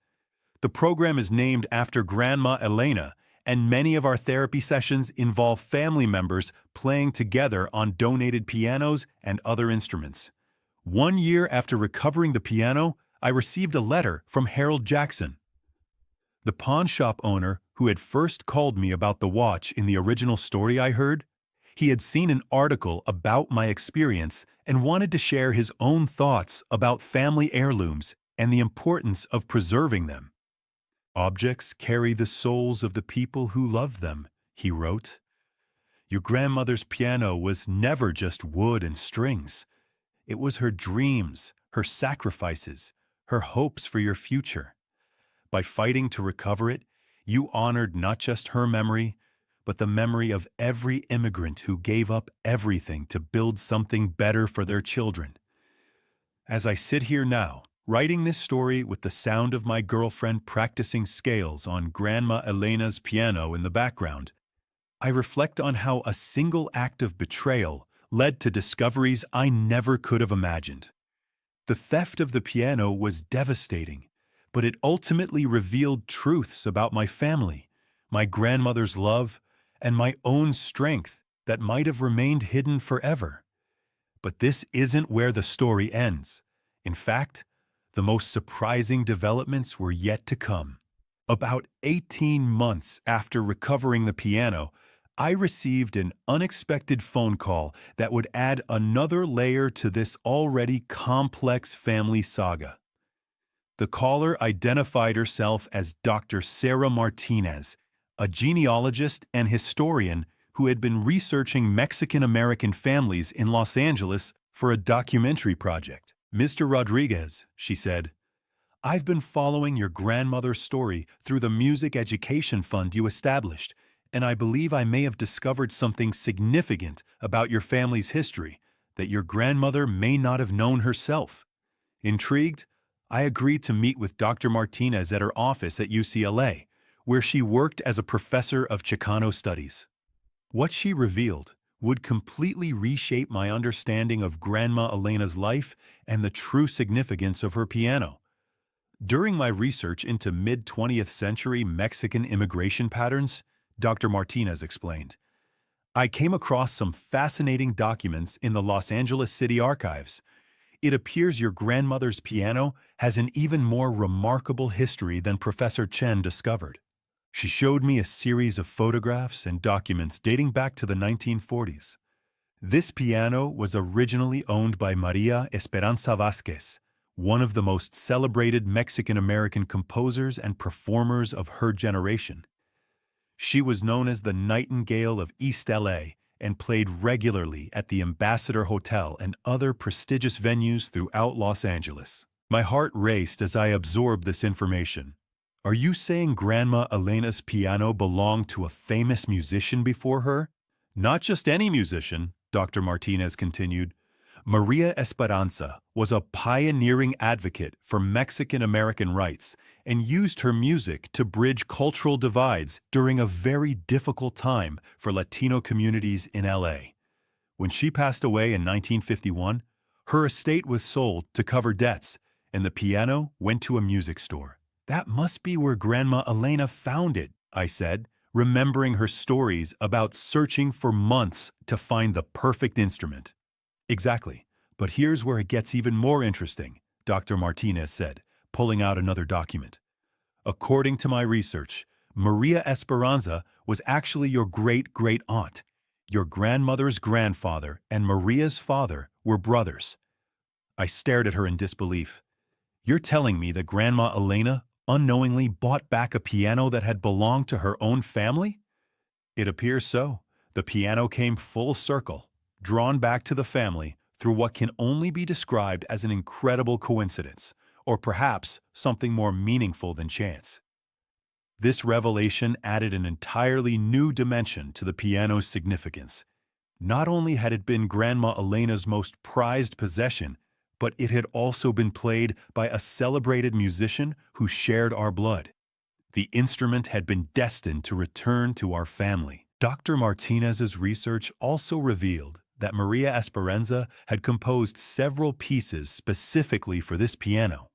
The program is named after Grandma Elena, and many of our therapy sessions involve family members playing together on donated pianos and other instruments. 1 year after recovering the piano, I received a letter from Harold Jackson, the pawn shop owner who had first called me about the watch in the original story I heard. He had seen an article about my experience and wanted to share his own thoughts about family heirlooms and the importance of preserving them. "Objects carry the souls of the people who love them," he wrote. "Your grandmother's piano was never just wood and strings. It was her dreams, her sacrifices, her hopes for your future. By fighting to recover it, you honored not just her memory, but the memory of every immigrant who gave up everything to build something better for their children." As I sit here now, writing this story with the sound of my girlfriend practicing scales on Grandma Elena's piano in the background, I reflect on how a single act of betrayal led to discoveries I never could have imagined. The theft of the piano was devastating, but it ultimately revealed truths about my family, my grandmother's love, and my own strength that might have remained hidden forever. But this isn't where the story ends. In fact, the most surprising developments were yet to come. About 18 months after recovering the piano, I received an unexpected phone call that would add another layer to this already complex family saga. The caller identified herself as Dr. Sarah Martinez, a genealogist and historian who had been researching Mexican-American families in Los Angeles for a documentary project. "Mr. Rodriguez," she said, "I've been following your grandmother's story through the Music Education Fund you established, and I believe I may have discovered something significant about your family's history that your grandmother may not have known herself. Intrigued, I agreed to meet with Dr. Martinez at her office at UCLA, where she worked as a professor of Chicano studies. What she revealed would completely reshape my understanding of Grandma Elena's life and the true significance of her piano. During my research into mid-20th century Mexican immigration patterns, Dr. Martinez explained, I came across some fascinating documents in the Los Angeles City Archives. It appears your grandmother's piano has an even more remarkable history than Professor Chen discovered. She showed me a series of photographs and documents dating back to the 1940s. This piano was originally owned by Maria Esperanza Vázquez, one of the most celebrated Mexican-American composers and performers of her generation. She was known as the Nightingale of East LA and played regularly at the Ambassador Hotel and other prestigious venues throughout Los Angeles. My heart raced as I absorbed this information. Are you saying Grandma Elena's piano belonged to a famous musician before her? Not just any musician, Dr. Martinez continued. Maria Esperanza was a pioneering advocate for Mexican-American rights and used her music to bridge cultural divides during a very difficult time for Latino communities in LA. When she passed away in 1951, her estate was sold to cover debts, and the piano went to a music store. That must be where Grandma Elena found it, I said, remembering her stories about searching for months to find the perfect instrument. Exactly, but here's where it gets even more interesting, Dr. Martinez said, pulling out another document. According to my research, Maria Esperanza was actually your great-great-aunt. Your grandmother's grandfather and Maria's father were brothers. I stared at her in disbelief. You're telling me that Grandma Elena unknowingly bought back a piano that had belonged to her own family? It appears so. The piano came full circle, drawn back to the family through what can only be described as an incredible coincidence, or perhaps something more meaningful than chance. This revelation added an entirely new dimension to the piano's significance. Not only had it been Grandma Elena's most prized possession, but it had also been played by a celebrated musician who shared our blood. The instrument had been destined to return to our family. Dr. Martinez's research also revealed that Maria Esperanza had composed several pieces specifically for this piano,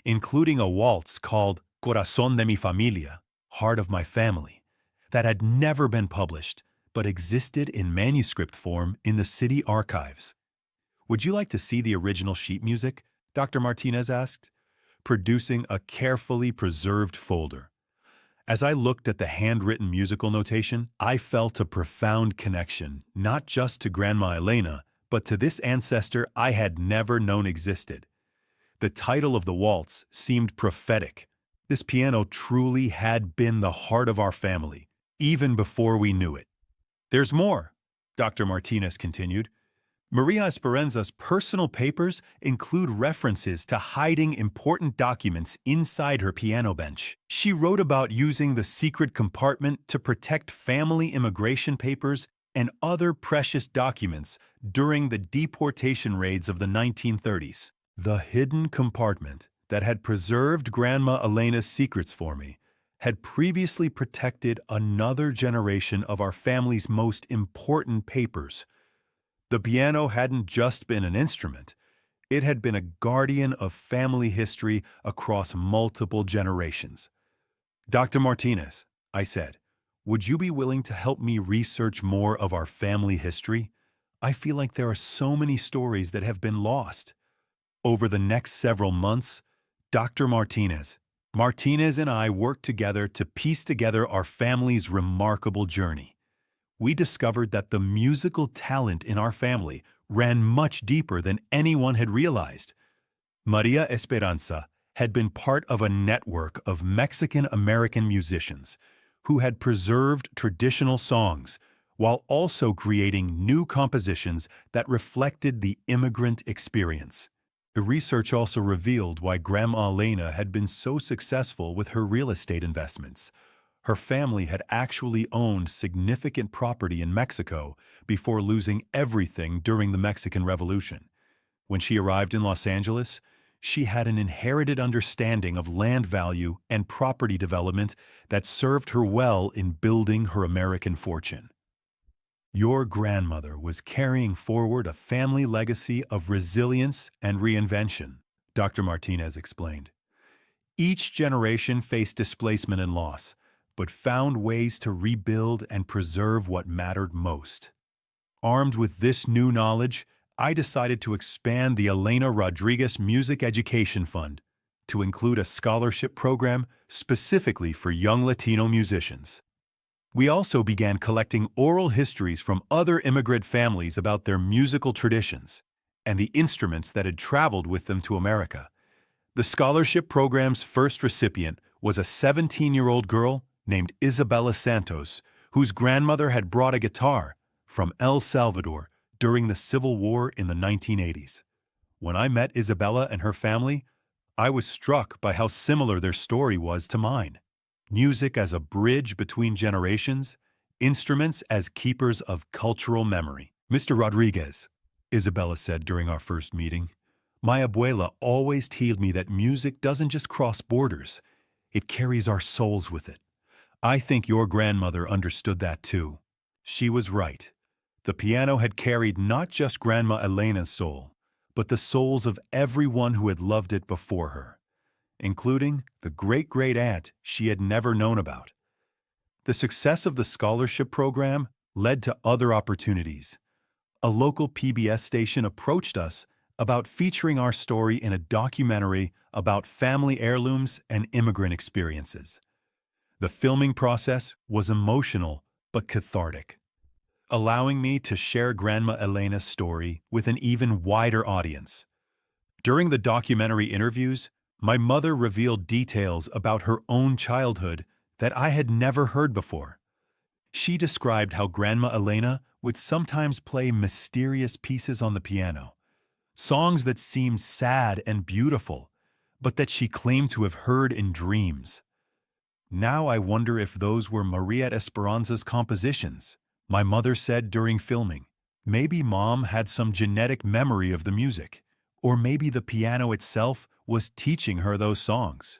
including a waltz called Corazón de mi Familia, Heart of My Family, that had never been published but existed in manuscript form in the city archives. Would you like to see the original sheet music? Dr. Martinez asked, producing a carefully preserved folder. As I looked at the handwritten musical notation, I felt a profound connection, not just to Grandma Elena, but to this ancestor I had never known existed. The title of the waltz seemed prophetic. This piano truly had been the heart of our family, even before we knew it. There's more, Dr. Martinez continued. Maria Esperanza's personal papers include references to hiding important documents inside her piano bench. She wrote about using the secret compartment to protect family immigration papers and other precious documents during the deportation raids of the 1930s. The hidden compartment that had preserved Grandma Elena's secrets for me had previously protected another generation of our family's most important papers. The piano hadn't just been an instrument. It had been a guardian of family history across multiple generations. Dr. Martinez, I said, would you be willing to help me research more of our family history? I feel like there are so many stories that have been lost. Over the next several months, Dr. Martinez and I worked together to piece together our family's remarkable journey. We discovered that the musical talent in our family ran much deeper than anyone had realized. Maria Esperanza had been part of a network of Mexican-American musicians who had preserved traditional songs while also creating new compositions that reflected the immigrant experience. The research also revealed why Grandma Elena had been so successful with her real estate investments. Her family had actually owned significant property in Mexico before losing everything during the Mexican Revolution. When she arrived in Los Angeles, she had an inherited understanding of land value and property development that served her well in building her American fortune. Your grandmother was carrying forward a family legacy of resilience and reinvention, Dr. Martinez explained. Each generation faced displacement and loss, but found ways to rebuild and preserve what mattered most. Armed with this new knowledge, I decided to expand the Elena Rodriguez Music Education Fund to include a scholarship program specifically for young Latino musicians. We also began collecting oral histories from other immigrant families about their musical traditions and the instruments that had traveled with them to America. The scholarship program's first recipient was a 17-year-old girl named Isabella Santos, whose grandmother had brought a guitar from El Salvador during the Civil War in the 1980s. When I met Isabella and her family, I was struck by how similar their story was to mine. Music as a bridge between generations, instruments as keepers of cultural memory. Mr. Rodriguez, Isabella said during our first meeting, my abuela always told me that music doesn't just cross borders, it carries our souls with it. I think your grandmother understood that too. She was right. The piano had carried not just Grandma Elena's soul, but the souls of everyone who had loved it before her, including the great-great-aunt she had never known about. The success of the scholarship program led to other opportunities. A local PBS station approached us about featuring our story in a documentary about family heirlooms and immigrant experiences. The filming process was emotional but cathartic, allowing me to share Grandma Elena's story with an even wider audience. During the documentary interviews, my mother revealed details about her own childhood that I had never heard before. She described how Grandma Elena would sometimes play mysterious pieces on the piano, songs that seemed sad and beautiful, but that she claimed to have heard in dreams. Now I wonder if those were Maria Esperanza's compositions, my mother said during filming. Maybe Mom had some genetic memory of the music, or maybe the piano itself was teaching her those songs.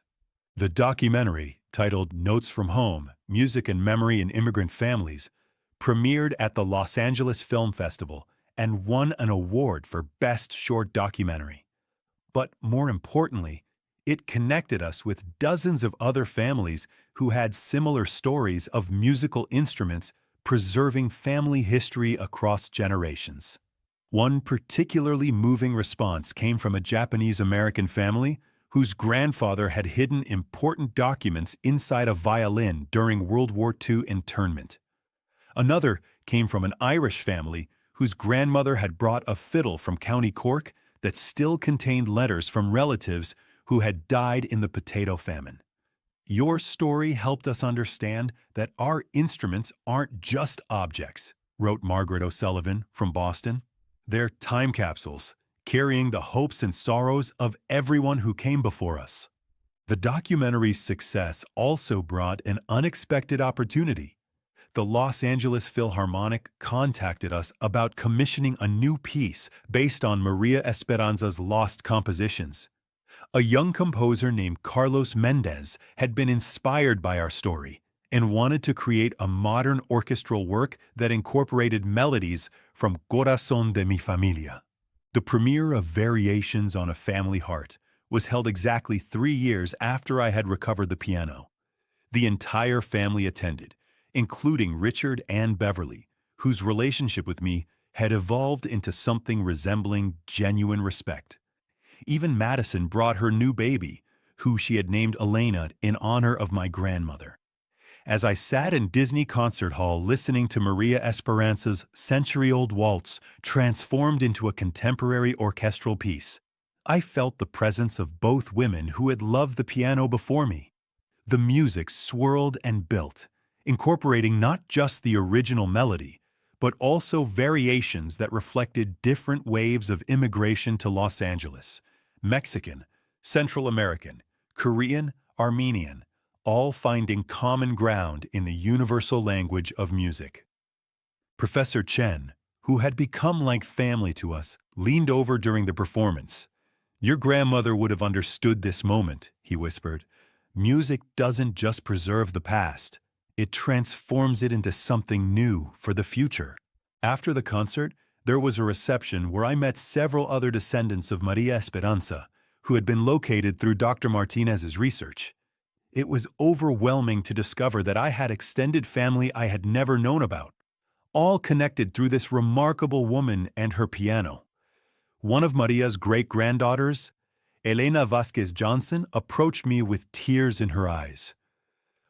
The documentary, titled Notes from Home, Music and Memory in Immigrant Families, premiered at the Los Angeles Film Festival and won an award for Best Short Documentary. But more importantly, it connected us with dozens of other families who had similar stories of musical instruments preserving family history across generations. One particularly moving response came from a Japanese-American family whose grandfather had hidden important documents inside a violin during World War II internment. Another came from an Irish family whose grandmother had brought a fiddle from County Cork that still contained letters from relatives who had died in the potato famine. Your story helped us understand that our instruments aren't just objects, wrote Margaret O'Sullivan from Boston. They're time capsules, carrying the hopes and sorrows of everyone who came before us. The documentary's success also brought an unexpected opportunity. The Los Angeles Philharmonic contacted us about commissioning a new piece based on Maria Esperanza's lost compositions. A young composer named Carlos Mendez had been inspired by our story and wanted to create a modern orchestral work that incorporated melodies from Corazón de mi Familia. The premiere of Variations on a Family Heart was held exactly 3 years after I had recovered the piano. The entire family attended, including Richard and Beverly, whose relationship with me had evolved into something resembling genuine respect. Even Madison brought her new baby, who she had named Elena in honor of my grandmother. As I sat in Disney Concert Hall listening to Maria Esperanza's century-old waltz transformed into a contemporary orchestral piece, I felt the presence of both women who had loved the piano before me. The music swirled and built, incorporating not just the original melody, but also variations that reflected different waves of immigration to Los Angeles: Mexican, Central American, Korean, Armenian, all finding common ground in the universal language of music. Professor Chen, who had become like family to us, leaned over during the performance. "Your grandmother would have understood this moment," he whispered. "Music doesn't just preserve the past. It transforms it into something new for the future." After the concert, there was a reception where I met several other descendants of Maria Esperanza, who had been located through Dr. Martinez's research. It was overwhelming to discover that I had extended family I had never known about, all connected through this remarkable woman and her piano. One of Maria's great-granddaughters, Elena Vasquez Johnson, approached me with tears in her eyes.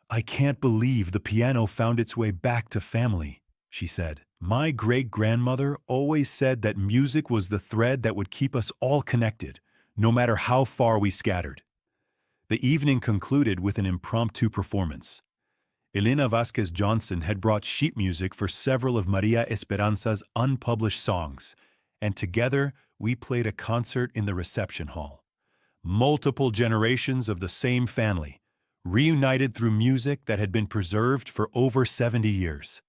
"I can't believe the piano found its way back to family," she said. "My great-grandmother always said that music was the thread that would keep us all connected, no matter how far we scattered." The evening concluded with an impromptu performance. Elena Vasquez Johnson had brought sheet music for several of Maria Esperanza's unpublished songs, and together we played a concert in the reception hall. Multiple generations of the same family, reunited through music that had been preserved for over 70 years.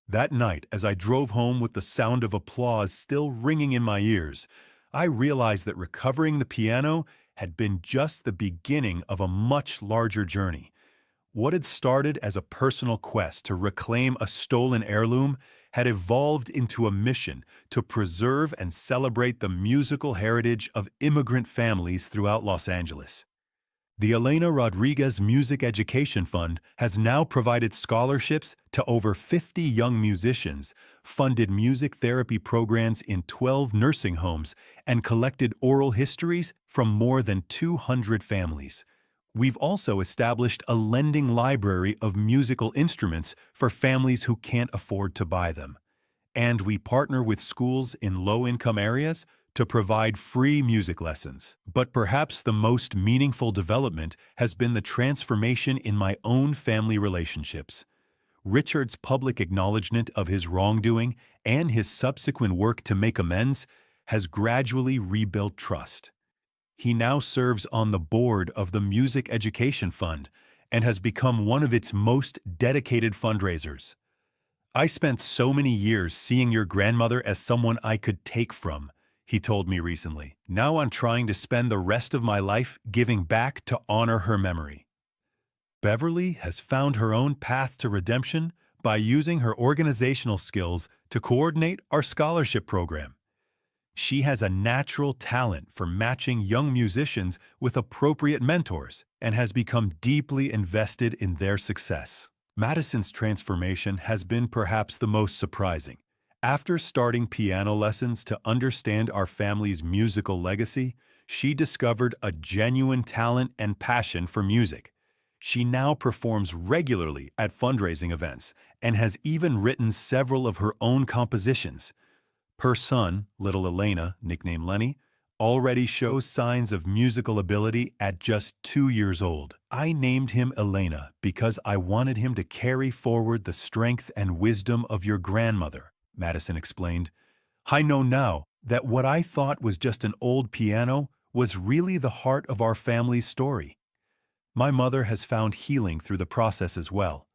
That night, as I drove home with the sound of applause still ringing in my ears, I realized that recovering the piano had been just the beginning of a much larger journey. What had started as a personal quest to reclaim a stolen heirloom had evolved into a mission to preserve and celebrate the musical heritage of immigrant families throughout Los Angeles. The Elena Rodriguez Music Education Fund has now provided scholarships to over 50 young musicians, funded music therapy programs in 12 nursing homes, and collected oral histories from more than 200 families. We've also established a lending library of musical instruments for families who can't afford to buy them. And we partner with schools in low-income areas to provide free music lessons. But perhaps the most meaningful development has been the transformation in my own family relationships. Richard's public acknowledgement of his wrongdoing and his subsequent work to make amends has gradually rebuilt trust. He now serves on the board of the Music Education Fund and has become one of its most dedicated fundraisers. "I spent so many years seeing your grandmother as someone I could take from," he told me recently. "Now I'm trying to spend the rest of my life giving back to honor her memory." Beverly has found her own path to redemption by using her organizational skills to coordinate our scholarship program. She has a natural talent for matching young musicians with appropriate mentors and has become deeply invested in their success. Madison's transformation has been perhaps the most surprising. After starting piano lessons to understand our family's musical legacy, she discovered a genuine talent and passion for music. She now performs regularly at fundraising events and has even written several of her own compositions. Her son, little Elena, nicknamed Lenny, already shows signs of musical ability at just 2 years old. "I named him Elena because I wanted him to carry forward the strength and wisdom of your grandmother," Madison explained. "I know now that what I thought was just an old piano was really the heart of our family's story." My mother has found healing through the process as well.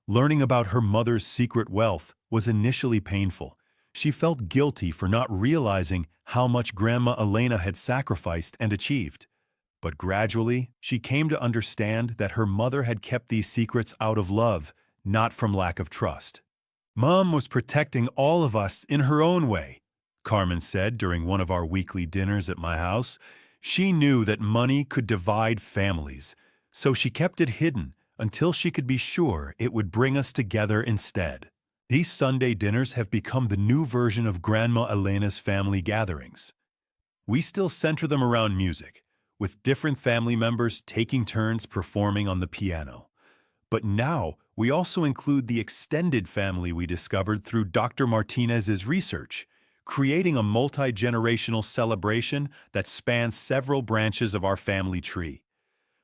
Learning about her mother's secret wealth was initially painful. She felt guilty for not realizing how much Grandma Elena had sacrificed and achieved. But gradually, she came to understand that her mother had kept these secrets out of love, not from lack of trust. "Mom was protecting all of us in her own way," Carmen said during one of our weekly dinners at my house. "She knew that money could divide families, so she kept it hidden until she could be sure it would bring us together instead." These Sunday dinners have become the new version of Grandma Elena's family gatherings. We still center them around music, with different family members taking turns performing on the piano. But now, we also include the extended family we discovered through Dr. Martinez's research, creating a multi-generational celebration that spans several branches of our family tree.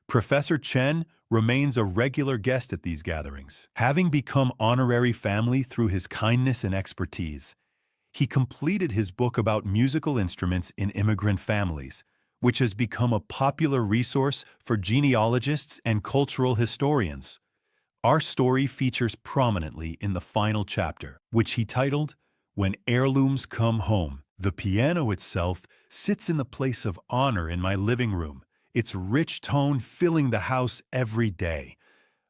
Professor Chen remains a regular guest at these gatherings, having become honorary family through his kindness and expertise. He completed his book about musical instruments in immigrant families, which has become a popular resource for genealogists and cultural historians. Our story features prominently in the final chapter, which he titled, When Heirlooms Come Home. The piano itself sits in the place of honor in my living room, its rich tone filling the house every day.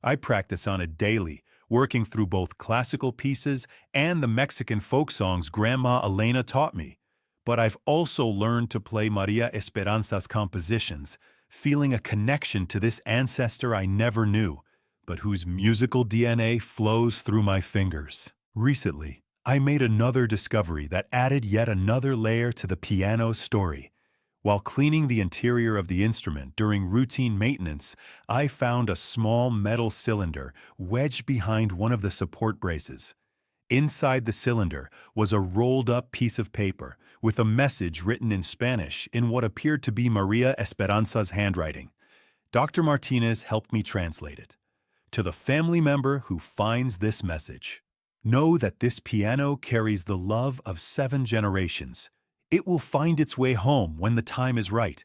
I practice on it daily, working through both classical pieces and the Mexican folk songs Grandma Elena taught me. But I've also learned to play Maria Esperanza's compositions, feeling a connection to this ancestor I never knew, but whose musical DNA flows through my fingers. Recently, I made another discovery that added yet another layer to the piano's story. While cleaning the interior of the instrument during routine maintenance, I found a small metal cylinder wedged behind one of the support braces. Inside the cylinder was a rolled-up piece of paper with a message written in Spanish in what appeared to be Maria Esperanza's handwriting. Dr. Martinez helped me translate it. To the family member who finds this message, know that this piano carries the love of 7 generations. It will find its way home when the time is right.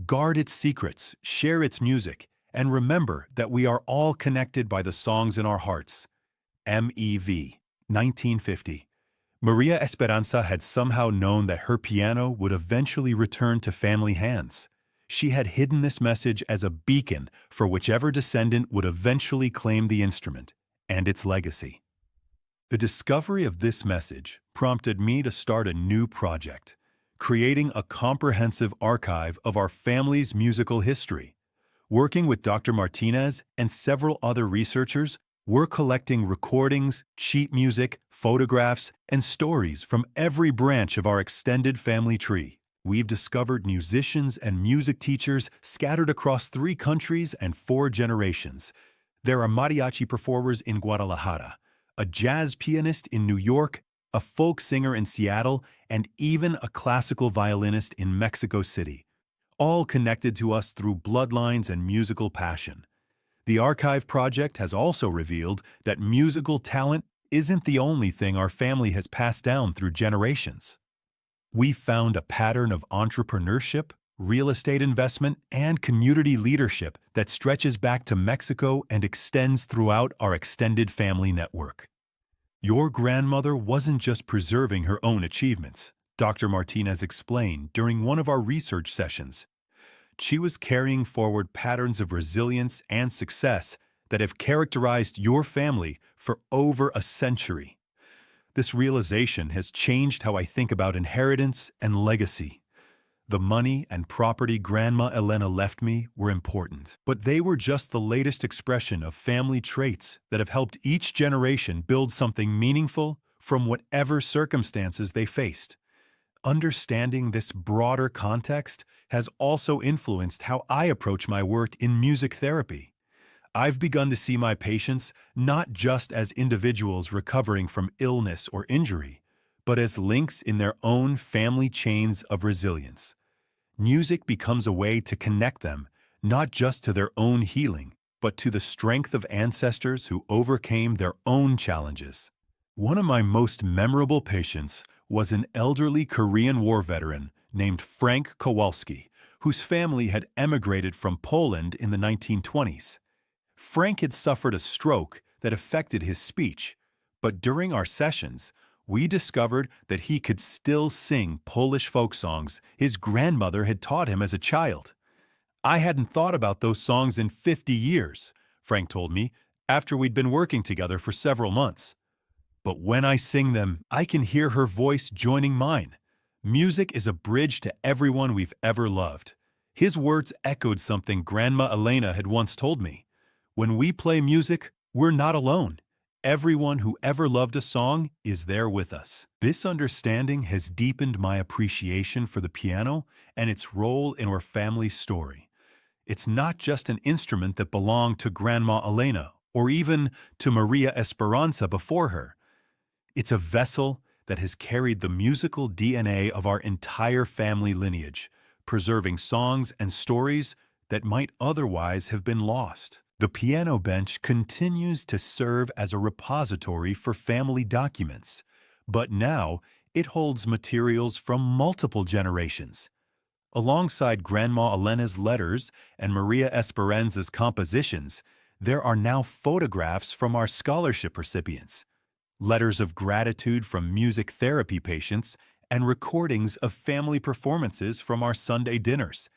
Guard its secrets, share its music, and remember that we are all connected by the songs in our hearts. MEV, 1950. Maria Esperanza had somehow known that her piano would eventually return to family hands. She had hidden this message as a beacon for whichever descendant would eventually claim the instrument and its legacy. The discovery of this message prompted me to start a new project, creating a comprehensive archive of our family's musical history. Working with Dr. Martinez and several other researchers, we're collecting recordings, sheet music, photographs, and stories from every branch of our extended family tree. We've discovered musicians and music teachers scattered across 3 countries and 4 generations. There are mariachi performers in Guadalajara, a jazz pianist in New York, a folk singer in Seattle, and even a classical violinist in Mexico City, all connected to us through bloodlines and musical passion. The Archive Project has also revealed that musical talent isn't the only thing our family has passed down through generations. We found a pattern of entrepreneurship, real estate investment, and community leadership that stretches back to Mexico and extends throughout our extended family network. Your grandmother wasn't just preserving her own achievements, Dr. Martinez explained during one of our research sessions. She was carrying forward patterns of resilience and success that have characterized your family for over a century. This realization has changed how I think about inheritance and legacy. The money and property Grandma Elena left me were important, but they were just the latest expression of family traits that have helped each generation build something meaningful from whatever circumstances they faced. Understanding this broader context has also influenced how I approach my work in music therapy. I've begun to see my patients not just as individuals recovering from illness or injury, but as links in their own family chains of resilience. Music becomes a way to connect them, not just to their own healing, but to the strength of ancestors who overcame their own challenges. One of my most memorable patients was an elderly Korean War veteran named Frank Kowalski, whose family had emigrated from Poland in the 1920s. Frank had suffered a stroke that affected his speech, but during our sessions, we discovered that he could still sing Polish folk songs his grandmother had taught him as a child. I hadn't thought about those songs in 50 years, Frank told me, after we'd been working together for several months. But when I sing them, I can hear her voice joining mine. Music is a bridge to everyone we've ever loved. His words echoed something Grandma Elena had once told me. When we play music, we're not alone. Everyone who ever loved a song is there with us. This understanding has deepened my appreciation for the piano and its role in our family's story. It's not just an instrument that belonged to Grandma Elena or even to Maria Esperanza before her. It's a vessel that has carried the musical DNA of our entire family lineage, preserving songs and stories that might otherwise have been lost. The piano bench continues to serve as a repository for family documents, but now it holds materials from multiple generations. Alongside Grandma Elena's letters and Maria Esperanza's compositions, there are now photographs from our scholarship recipients, letters of gratitude from music therapy patients, and recordings of family performances from our Sunday dinners.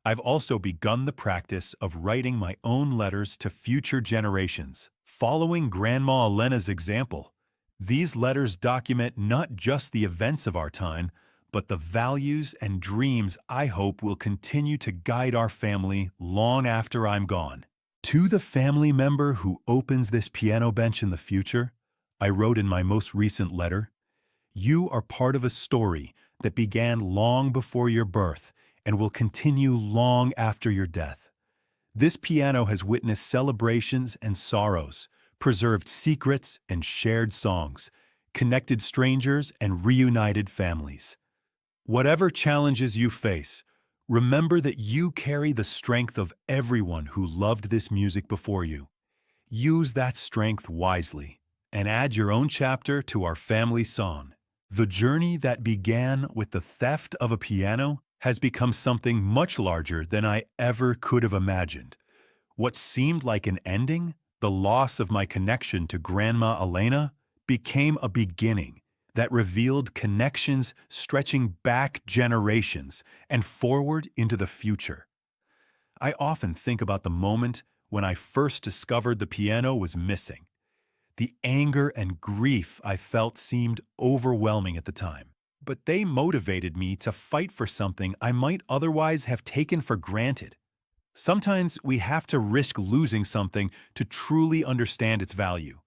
I've also begun the practice of writing my own letters to future generations, following Grandma Elena's example. These letters document not just the events of our time, but the values and dreams I hope will continue to guide our family long after I'm gone. To the family member who opens this piano bench in the future, I wrote in my most recent letter, "You are part of a story that began long before your birth and will continue long after your death. This piano has witnessed celebrations and sorrows, preserved secrets and shared songs, connected strangers and reunited families. Whatever challenges you face, remember that you carry the strength of everyone who loved this music before you. Use that strength wisely and add your own chapter to our family song." The journey that began with the theft of a piano has become something much larger than I ever could have imagined. What seemed like an ending, the loss of my connection to Grandma Elena, became a beginning that revealed connections stretching back generations and forward into the future. I often think about the moment when I first discovered the piano was missing. The anger and grief I felt seemed overwhelming at the time, but they motivated me to fight for something I might otherwise have taken for granted. Sometimes we have to risk losing something to truly understand its value.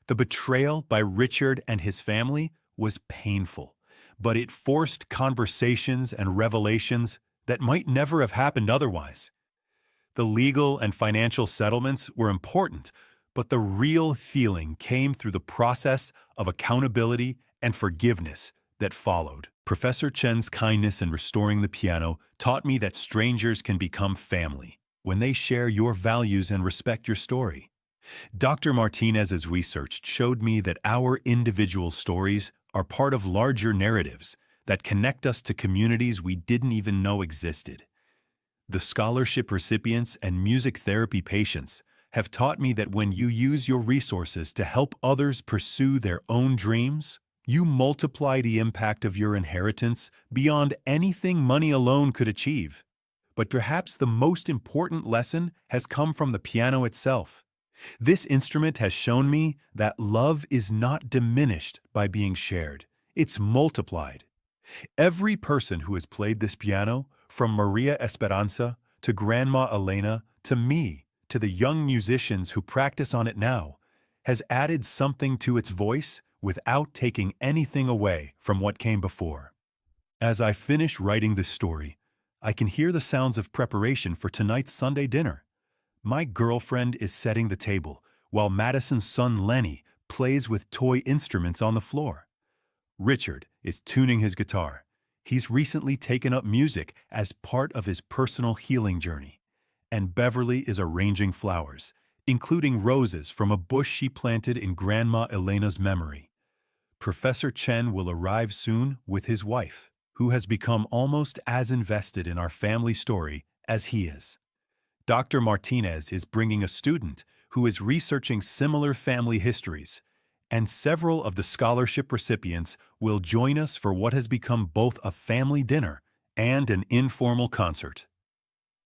The betrayal by Richard and his family was painful, but it forced conversations and revelations that might never have happened otherwise. The legal and financial settlements were important, but the real healing came through the process of accountability and forgiveness that followed. Professor Chen's kindness in restoring the piano taught me that strangers can become family when they share your values and respect your story. Dr. Martinez's research showed me that our individual stories are part of larger narratives that connect us to communities we didn't even know existed. The scholarship recipients and music therapy patients have taught me that when you use your resources to help others pursue their own dreams, you multiply the impact of your inheritance beyond anything money alone could achieve. But perhaps the most important lesson has come from the piano itself. This instrument has shown me that love is not diminished by being shared. It's multiplied. Every person who has played this piano, from Maria Esperanza to Grandma Elena to me to the young musicians who practice on it now, has added something to its voice without taking anything away from what came before. As I finish writing this story, I can hear the sounds of preparation for tonight's Sunday dinner. My girlfriend is setting the table, while Madison's son Lenny plays with toy instruments on the floor. Richard is tuning his guitar. He's recently taken up music as part of his personal healing journey. And Beverly is arranging flowers, including roses from a bush she planted in Grandma Elena's memory. Professor Chen will arrive soon with his wife, who has become almost as invested in our family story as he is. Dr. Martinez is bringing a student who is researching similar family histories, and several of the scholarship recipients will join us for what has become both a family dinner and an informal concert.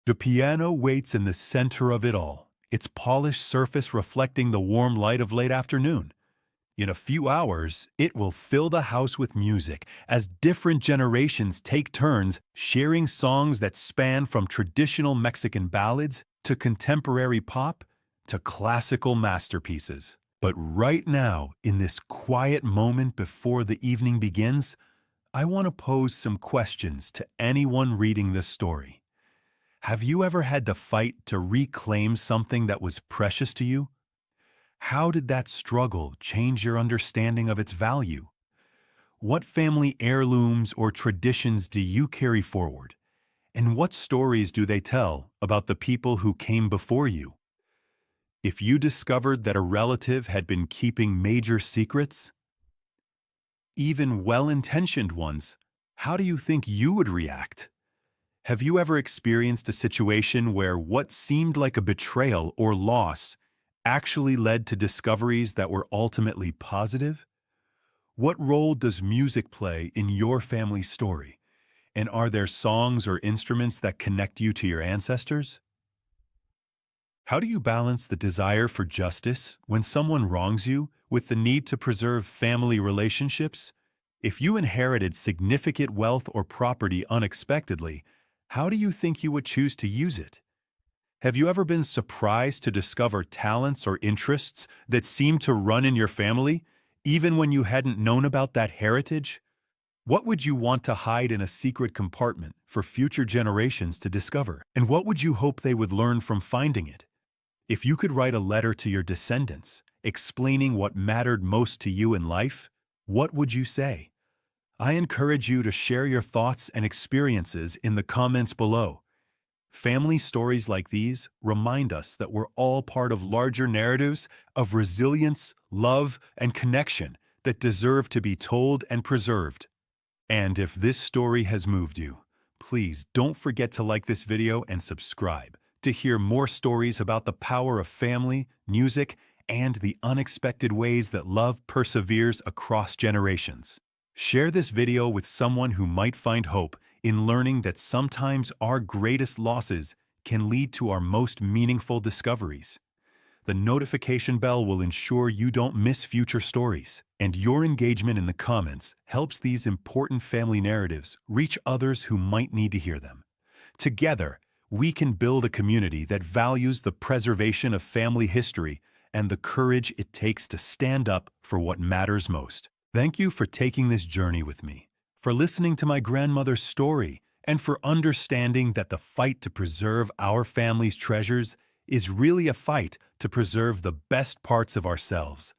The piano waits in the center of it all, its polished surface reflecting the warm light of late afternoon. In a few hours, it will fill the house with music as different generations take turns sharing songs that span from traditional Mexican ballads to contemporary pop to classical masterpieces. But right now, in this quiet moment before the evening begins, I want to pose some questions to anyone reading this story. Have you ever had to fight to reclaim something that was precious to you? How did that struggle change your understanding of its value? What family heirlooms or traditions do you carry forward? And what stories do they tell about the people who came before you? If you discovered that a relative had been keeping major secrets, even well-intentioned ones, how do you think you would react? Have you ever experienced a situation where what seemed like a betrayal or loss actually led to discoveries that were ultimately positive? What role does music play in your family story? And are there songs or instruments that connect you to your ancestors? How do you balance the desire for justice when someone wrongs you with the need to preserve family relationships? If you inherited significant wealth or property unexpectedly, how do you think you would choose to use it? Have you ever been surprised to discover talents or interests that seem to run in your family, even when you hadn't known about that heritage? What would you want to hide in a secret compartment for future generations to discover? And what would you hope they would learn from finding it? If you could write a letter to your descendants, explaining what mattered most to you in life, what would you say? I encourage you to share your thoughts and experiences in the comments below. Family stories like these remind us that we're all part of larger narratives of resilience, love, and connection that deserve to be told and preserved. And if this story has moved you, please don't forget to like this video and subscribe to hear more stories about the power of family, music, and the unexpected ways that love perseveres across generations. Share this video with someone who might find hope in learning that sometimes our greatest losses can lead to our most meaningful discoveries. The notification bell will ensure you don't miss future stories, and your engagement in the comments helps these important family narratives reach others who might need to hear them. Together, we can build a community that values the preservation of family history and the courage it takes to stand up for what matters most. Thank you for taking this journey with me, for listening to my grandmother's story, and for understanding that the fight to preserve our family's treasures is really a fight to preserve the best parts of ourselves.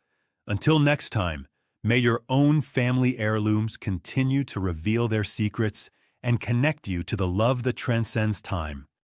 Until next time, may your own family heirlooms continue to reveal their secrets and connect you to the love that transcends time.